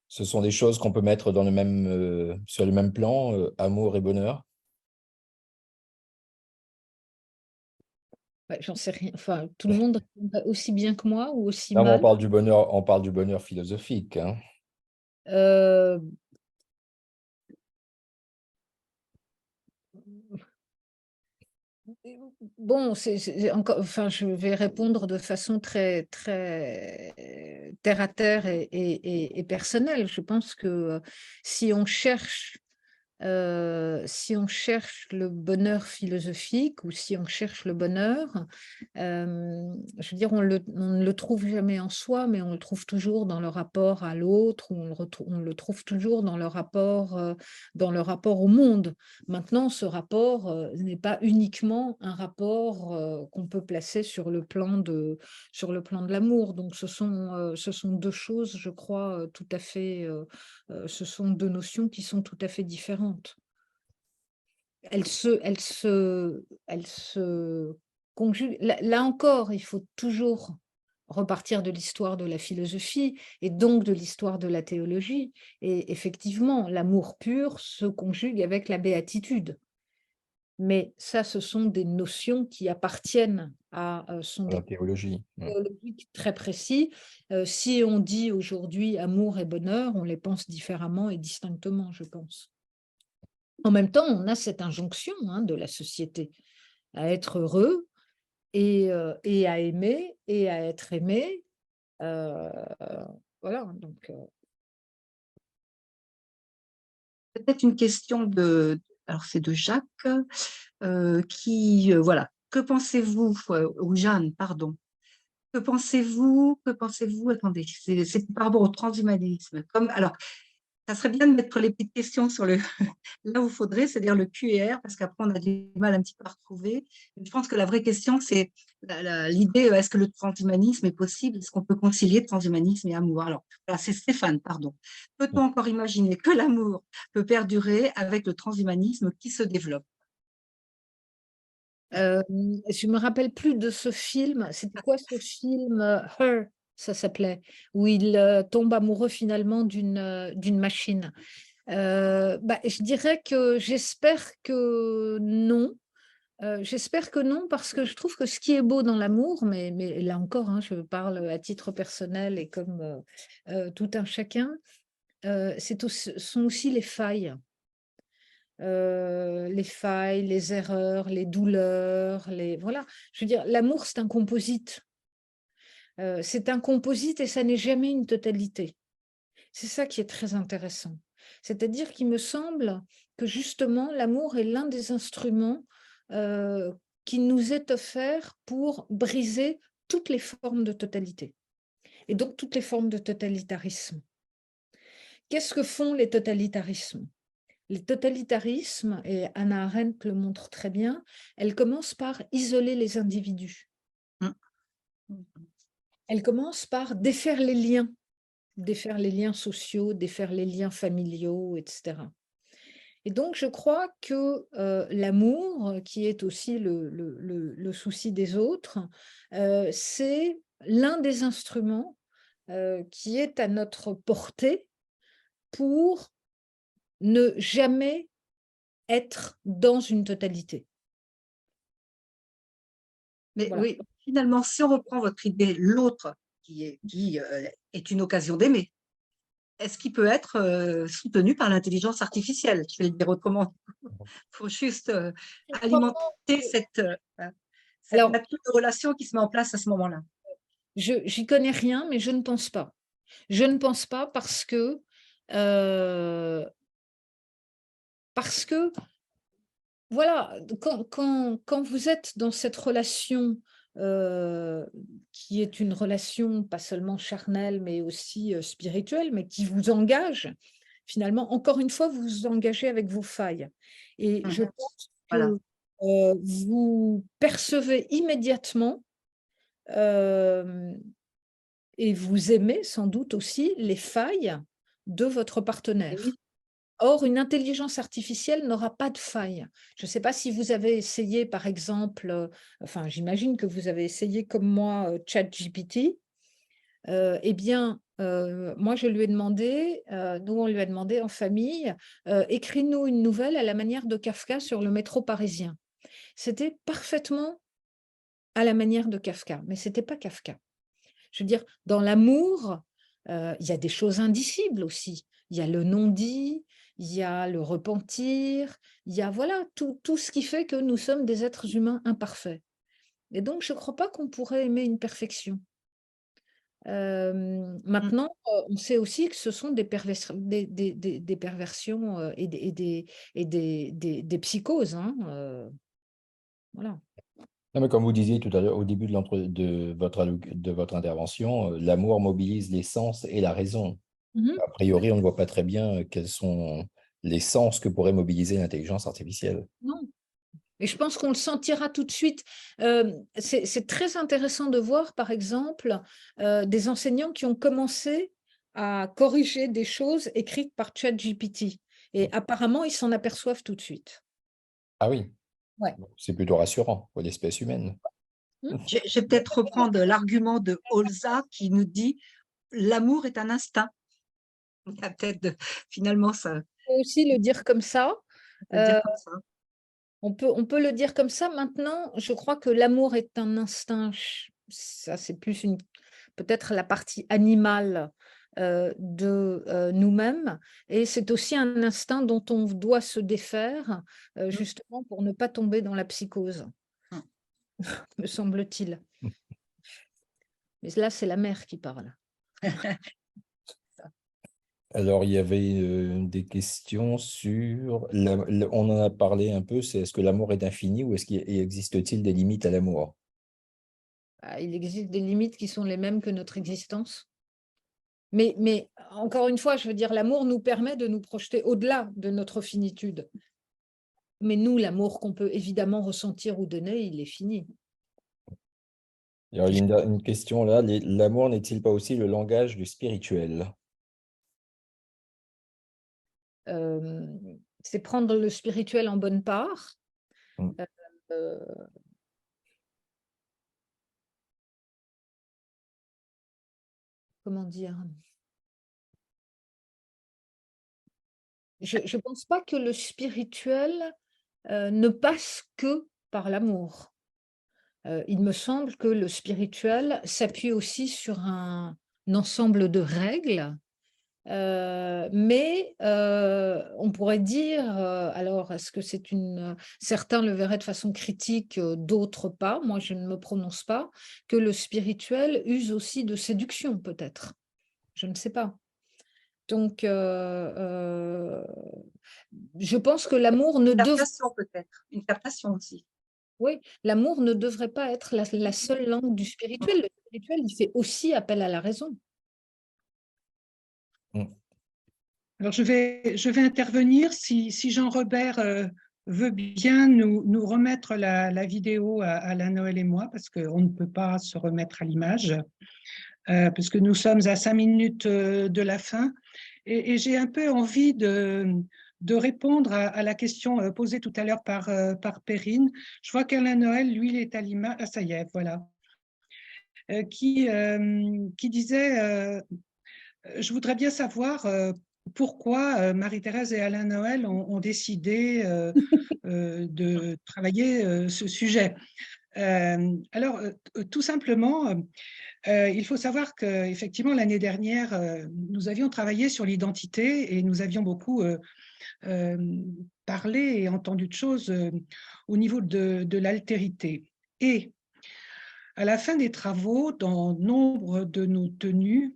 ce sont des choses qu'on peut mettre dans le même, sur le même plan, amour et bonheur? Ouais, j'en sais rien, enfin, tout le monde répondrait aussi bien que moi ou aussi Non, mais mal. on parle du bonheur philosophique, hein. Euh, Bon, encore, enfin, je vais répondre de façon très, très terre à terre et personnelle. Je pense que si on cherche le bonheur philosophique ou si on cherche le bonheur, je veux dire, on ne le trouve jamais en soi, mais on le trouve toujours dans le rapport à l'autre, ou on le trouve toujours dans le rapport au monde. Maintenant, ce rapport n'est pas uniquement un rapport qu'on peut placer sur le plan de l'amour. Donc, ce sont deux choses, je crois, tout à fait, ce sont deux notions qui sont tout à fait différentes. Elles se conjuguent. Là encore, il faut toujours repartir de l'histoire de la philosophie et donc de l'histoire de la théologie. Et effectivement, l'amour pur se conjugue avec la béatitude. Mais ça, ce sont des notions qui appartiennent à sont La des théologie. théologiques très précis. Si on dit aujourd'hui amour et bonheur, on les pense différemment et distinctement, je pense. En même temps, on a cette injonction de la société à être heureux et à aimer et à être aimé. Euh, voilà, donc Peut-être une question alors c'est de Jacques, voilà. Que pensez-vous, ou Jeanne, pardon. Que pensez-vous, attendez, c'est par rapport au transhumanisme. Alors, ça serait bien de mettre les petites questions sur là où il faudrait, c'est-à-dire le Q et R, parce qu'après, on a du mal un petit peu à retrouver. Je pense que la vraie question, c'est l'idée, est-ce que le transhumanisme est possible? Est-ce qu'on peut concilier transhumanisme et amour? Alors, voilà, c'est Stéphane, pardon. Peut-on encore imaginer que l'amour peut perdurer avec le transhumanisme qui se développe? je me rappelle plus de ce film. C'était quoi ce film? Her, ça s'appelait, où il tombe amoureux finalement d'une machine. Je dirais que j'espère que non. J'espère que non, parce que je trouve que ce qui est beau dans l'amour, mais là encore, je parle à titre personnel et comme tout un chacun, sont aussi les failles. Les erreurs, les douleurs, voilà. Je veux dire, l'amour, c'est un composite. C'est un composite et ça n'est jamais une totalité. C'est ça qui est très intéressant. C'est-à-dire qu'il me semble que justement, l'amour est l'un des instruments qui nous est offert pour briser toutes les formes de totalité et donc toutes les formes de totalitarisme. Qu'est-ce que font les totalitarismes? Les totalitarismes, et Hannah Arendt le montre très bien, elles commencent par isoler les individus. Elles commencent par défaire les liens sociaux, défaire les liens familiaux, etc. Et donc, je crois que l'amour, qui est aussi le souci des autres, c'est l'un des instruments qui est à notre portée pour ne jamais être dans une totalité. Mais Voilà. oui, finalement, si on reprend votre idée, l'autre qui est une occasion d'aimer, est-ce qu'il peut être soutenu par l'intelligence artificielle? Je vais le dire autrement. Il faut juste alimenter cette Alors, nature de relation qui se met en place à ce moment-là. j'y connais rien, mais je ne pense pas. Je ne pense pas parce que voilà, quand vous êtes dans cette relation qui est une relation pas seulement charnelle, mais aussi spirituelle, mais qui vous engage, finalement, encore une fois, vous vous engagez avec vos failles. Et je pense Voilà. que vous percevez immédiatement et vous aimez sans doute aussi les failles de votre partenaire. Oui. Or, une intelligence artificielle n'aura pas de faille. Je ne sais pas si vous avez essayé, par exemple, enfin, j'imagine que vous avez essayé comme moi ChatGPT. Eh bien, moi, je lui ai demandé, nous, on lui a demandé en famille, écris-nous une nouvelle à la manière de Kafka sur le métro parisien. C'était parfaitement à la manière de Kafka, mais ce n'était pas Kafka. Je veux dire, dans l'amour, il y a des choses indicibles aussi. Il y a le non-dit, il y a le repentir, il y a voilà, tout ce qui fait que nous sommes des êtres humains imparfaits. Et donc, je ne crois pas qu'on pourrait aimer une perfection. Maintenant, on sait aussi que ce sont des perversions et des psychoses. Hein, voilà. Non, mais comme vous disiez tout à l'heure, au début de votre intervention, l'amour mobilise les sens et la raison. A priori, on ne voit pas très bien quels sont les sens que pourrait mobiliser l'intelligence artificielle. Non. Et je pense qu'on le sentira tout de suite. C'est très intéressant de voir, par exemple, des enseignants qui ont commencé à corriger des choses écrites par ChatGPT. Et apparemment, ils s'en aperçoivent tout de suite. Ah oui, Ouais. c'est plutôt rassurant pour l'espèce humaine. Je vais peut-être reprendre l'argument de Holza qui nous dit l'amour est un instinct. Il y a peut-être finalement ça. On peut aussi le dire comme ça. On peut dire comme ça. On peut le dire comme ça. Maintenant, je crois que l'amour est un instinct. Ça, c'est plus peut-être la partie animale de nous-mêmes. Et c'est aussi un instinct dont on doit se défaire, justement pour ne pas tomber dans la psychose, me semble-t-il. Mais là, c'est la mère qui parle. Alors, il y avait des questions sur… on en a parlé un peu, c'est est-ce que l'amour est infini ou existe-t-il des limites à l'amour? Il existe des limites qui sont les mêmes que notre existence. Mais encore une fois, je veux dire, l'amour nous permet de nous projeter au-delà de notre finitude. Mais nous, l'amour qu'on peut évidemment ressentir ou donner, il est fini. Alors, il y a une question là, l'amour n'est-il pas aussi le langage du spirituel? C'est prendre le spirituel en bonne part. Comment dire? Je ne pense pas que le spirituel ne passe que par l'amour. Il me semble que le spirituel s'appuie aussi sur un ensemble de règles, mais on pourrait dire, alors est-ce que c'est certains le verraient de façon critique, d'autres pas, moi je ne me prononce pas, que le spirituel use aussi de séduction peut-être, je ne sais pas. Donc, je pense que l'amour ne devrait… Captation peut-être, une captation aussi. Oui, l'amour ne devrait pas être la seule langue du spirituel. Le spirituel, il fait aussi appel à la raison. Alors, je vais intervenir si Jean-Robert veut bien nous remettre la vidéo à Alain Noël et moi, parce qu'on ne peut pas se remettre à l'image, parce que nous sommes à 5 minutes de la fin. Et j'ai un peu envie de répondre à la question posée tout à l'heure par Perrine. Je vois qu'Alain Noël, lui, il est à l'image. Ah, ça y est, voilà. Qui disait je voudrais bien savoir pourquoi Marie-Thérèse et Alain Noël ont décidé de travailler ce sujet. Alors, tout simplement, il faut savoir qu'effectivement, l'année dernière, nous avions travaillé sur l'identité et nous avions beaucoup parlé et entendu de choses au niveau de l'altérité. Et à la fin des travaux, dans nombre de nos tenues,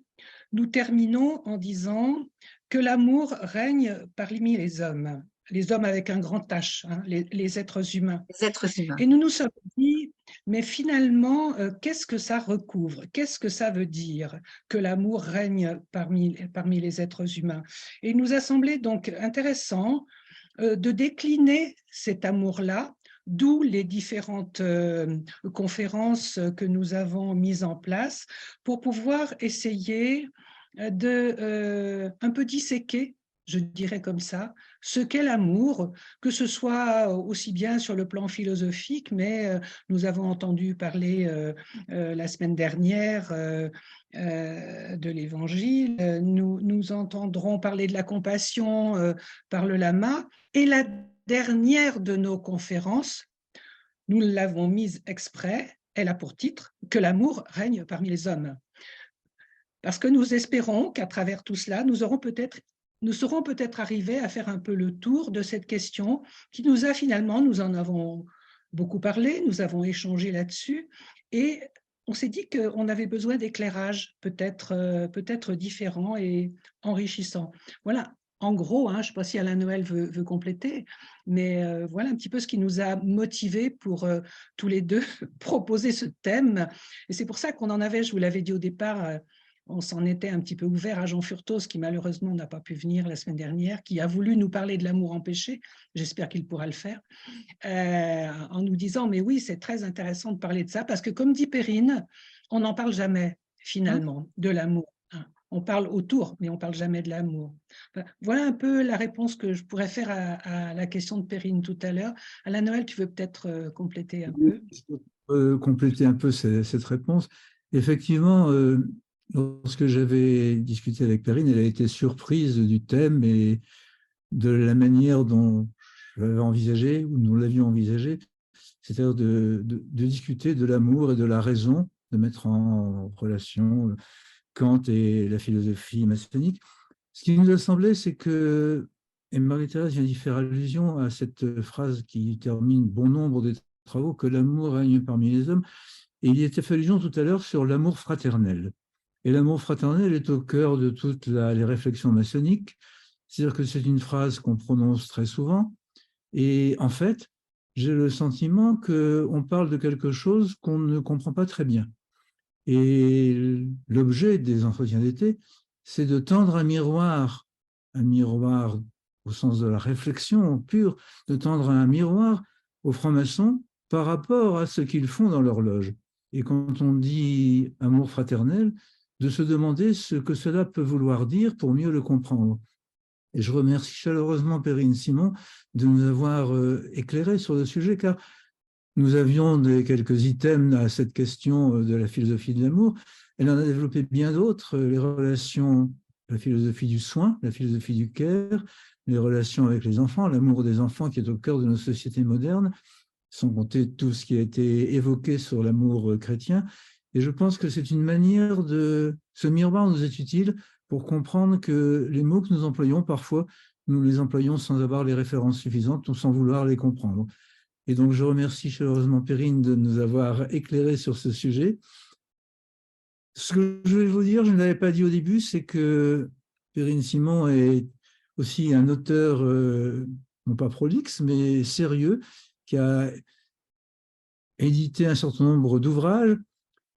nous terminons en disant que l'amour règne parmi les hommes avec un grand H, hein, les êtres humains. Les êtres humains. Et nous nous sommes dit, mais finalement, qu'est-ce que ça recouvre? Qu'est-ce que ça veut dire que l'amour règne parmi les êtres humains? Et il nous a semblé donc intéressant de décliner cet amour-là, d'où les différentes conférences que nous avons mises en place pour pouvoir essayer de un peu disséquer, je dirais comme ça, ce qu'est l'amour, que ce soit aussi bien sur le plan philosophique, mais nous avons entendu parler la semaine dernière de l'Évangile, nous entendrons parler de la compassion par le lama, et la dernière de nos conférences, nous l'avons mise exprès, elle a pour titre « Que l'amour règne parmi les hommes ». Parce que nous espérons qu'à travers tout cela, nous serons peut-être arrivés à faire un peu le tour de cette question qui nous a finalement, nous en avons beaucoup parlé, nous avons échangé là-dessus, et on s'est dit qu'on avait besoin d'éclairages peut-être différents et enrichissants. Voilà, en gros, hein, je ne sais pas si Alain Noël veut compléter, mais voilà un petit peu ce qui nous a motivés pour tous les deux proposer ce thème. Et c'est pour ça qu'on en avait, je vous l'avais dit au départ, on s'en était un petit peu ouvert à Jean Furtos, qui malheureusement n'a pas pu venir la semaine dernière, qui a voulu nous parler de l'amour empêché. J'espère qu'il pourra le faire, en nous disant, mais oui, c'est très intéressant de parler de ça, parce que comme dit Perrine, on n'en parle jamais, finalement, de l'amour. On parle autour, mais on ne parle jamais de l'amour. Voilà un peu la réponse que je pourrais faire à la question de Perrine tout à l'heure. Alain Noël, tu veux peut-être compléter un peu? Compléter un peu cette réponse. Effectivement, lorsque j'avais discuté avec Perrine, elle a été surprise du thème et de la manière dont je l'avais envisagé, ou nous l'avions envisagé, c'est-à-dire de discuter de l'amour et de la raison, de mettre en relation Kant et la philosophie maçonnique. Ce qui nous a semblé, c'est que, et Marie-Thérèse vient d'y faire allusion à cette phrase qui termine bon nombre des travaux, que l'amour règne parmi les hommes, et il y était fait allusion tout à l'heure sur l'amour fraternel. Et l'amour fraternel est au cœur de toutes les réflexions maçonniques, c'est-à-dire que c'est une phrase qu'on prononce très souvent, et en fait, j'ai le sentiment qu'on parle de quelque chose qu'on ne comprend pas très bien. Et l'objet des entretiens d'été, c'est de tendre un miroir au sens de la réflexion pure, de tendre un miroir aux francs-maçons par rapport à ce qu'ils font dans leur loge. Et quand on dit amour fraternel, de se demander ce que cela peut vouloir dire pour mieux le comprendre. Et je remercie chaleureusement Perrine Simon de nous avoir éclairé sur le sujet, car nous avions quelques items à cette question de la philosophie de l'amour. Elle en a développé bien d'autres, les relations, la philosophie du soin, la philosophie du care, les relations avec les enfants, l'amour des enfants qui est au cœur de nos sociétés modernes, sans compter tout ce qui a été évoqué sur l'amour chrétien. Et je pense que c'est une manière ce miroir nous est utile pour comprendre que les mots que nous employons, parfois, nous les employons sans avoir les références suffisantes ou sans vouloir les comprendre. Et donc, je remercie chaleureusement Perrine de nous avoir éclairé sur ce sujet. Ce que je vais vous dire, je ne l'avais pas dit au début, c'est que Perrine Simon est aussi un auteur, non pas prolixe, mais sérieux, qui a édité un certain nombre d'ouvrages.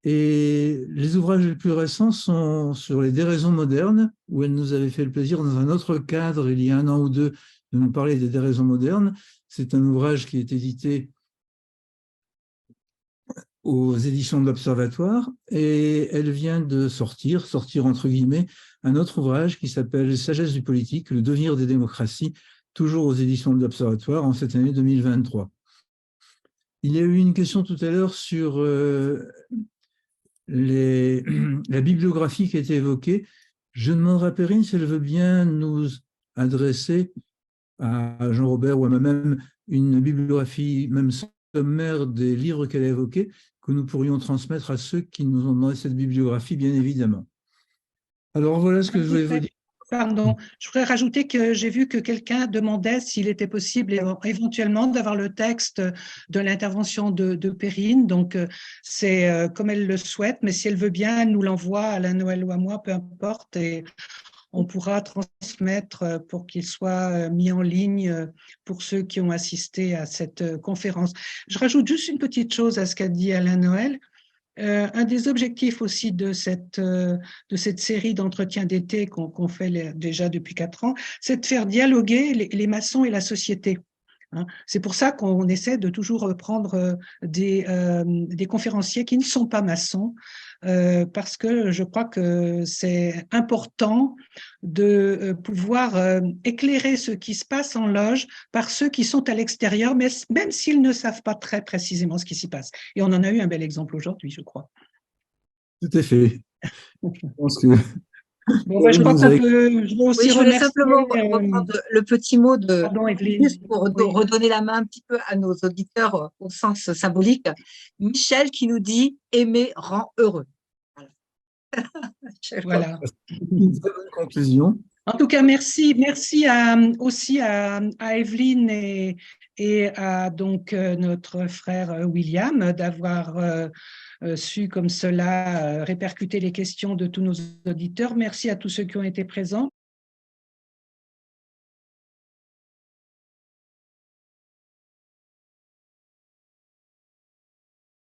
Et les ouvrages les plus récents sont sur les déraisons modernes, où elle nous avait fait le plaisir, dans un autre cadre, il y a 1 an ou 2, de nous parler des déraisons modernes. C'est un ouvrage qui est édité aux éditions de l'Observatoire, et elle vient de sortir entre guillemets, un autre ouvrage qui s'appelle « Sagesse du politique, le devenir des démocraties », toujours aux éditions de l'Observatoire en cette année 2023. Il y a eu une question tout à l'heure sur la bibliographie qui a été évoquée. Je demanderai à Perrine si elle veut bien nous adresser à Jean-Robert ou à moi-même une bibliographie, même sans sommaire des livres qu'elle a évoqués, que nous pourrions transmettre à ceux qui nous ont demandé cette bibliographie, bien évidemment. Alors voilà ce que je voulais vous dire. Pardon, je voudrais rajouter que j'ai vu que quelqu'un demandait s'il était possible éventuellement d'avoir le texte de l'intervention de Perrine. Donc, c'est comme elle le souhaite, mais si elle veut bien, elle nous l'envoie à la Noël ou à moi, peu importe, et on pourra transmettre pour qu'il soit mis en ligne pour ceux qui ont assisté à cette conférence. Je rajoute juste une petite chose à ce qu'a dit Alain Noël. Un des objectifs aussi de cette série d'entretiens d'été qu'on fait déjà depuis 4 ans, c'est de faire dialoguer les maçons et la société. Hein. C'est pour ça qu'on essaie de toujours prendre des conférenciers qui ne sont pas maçons, parce que je crois que c'est important de pouvoir éclairer ce qui se passe en loge par ceux qui sont à l'extérieur, mais même s'ils ne savent pas très précisément ce qui s'y passe. Et on en a eu un bel exemple aujourd'hui, je crois. Tout à fait. Je pense que Bon, je crois qu'on peut. Je veux aussi je voulais remercier, simplement reprendre le petit mot de, pardon, Evelyne. juste pour redonner la main un petit peu à nos auditeurs au sens symbolique. Michel qui nous dit « aimer rend heureux ». Voilà. une très bonne conclusion. En tout cas, merci aussi à Evelyne et à donc notre frère William d'avoir su comme cela répercuter les questions de tous nos auditeurs. Merci à tous ceux qui ont été présents.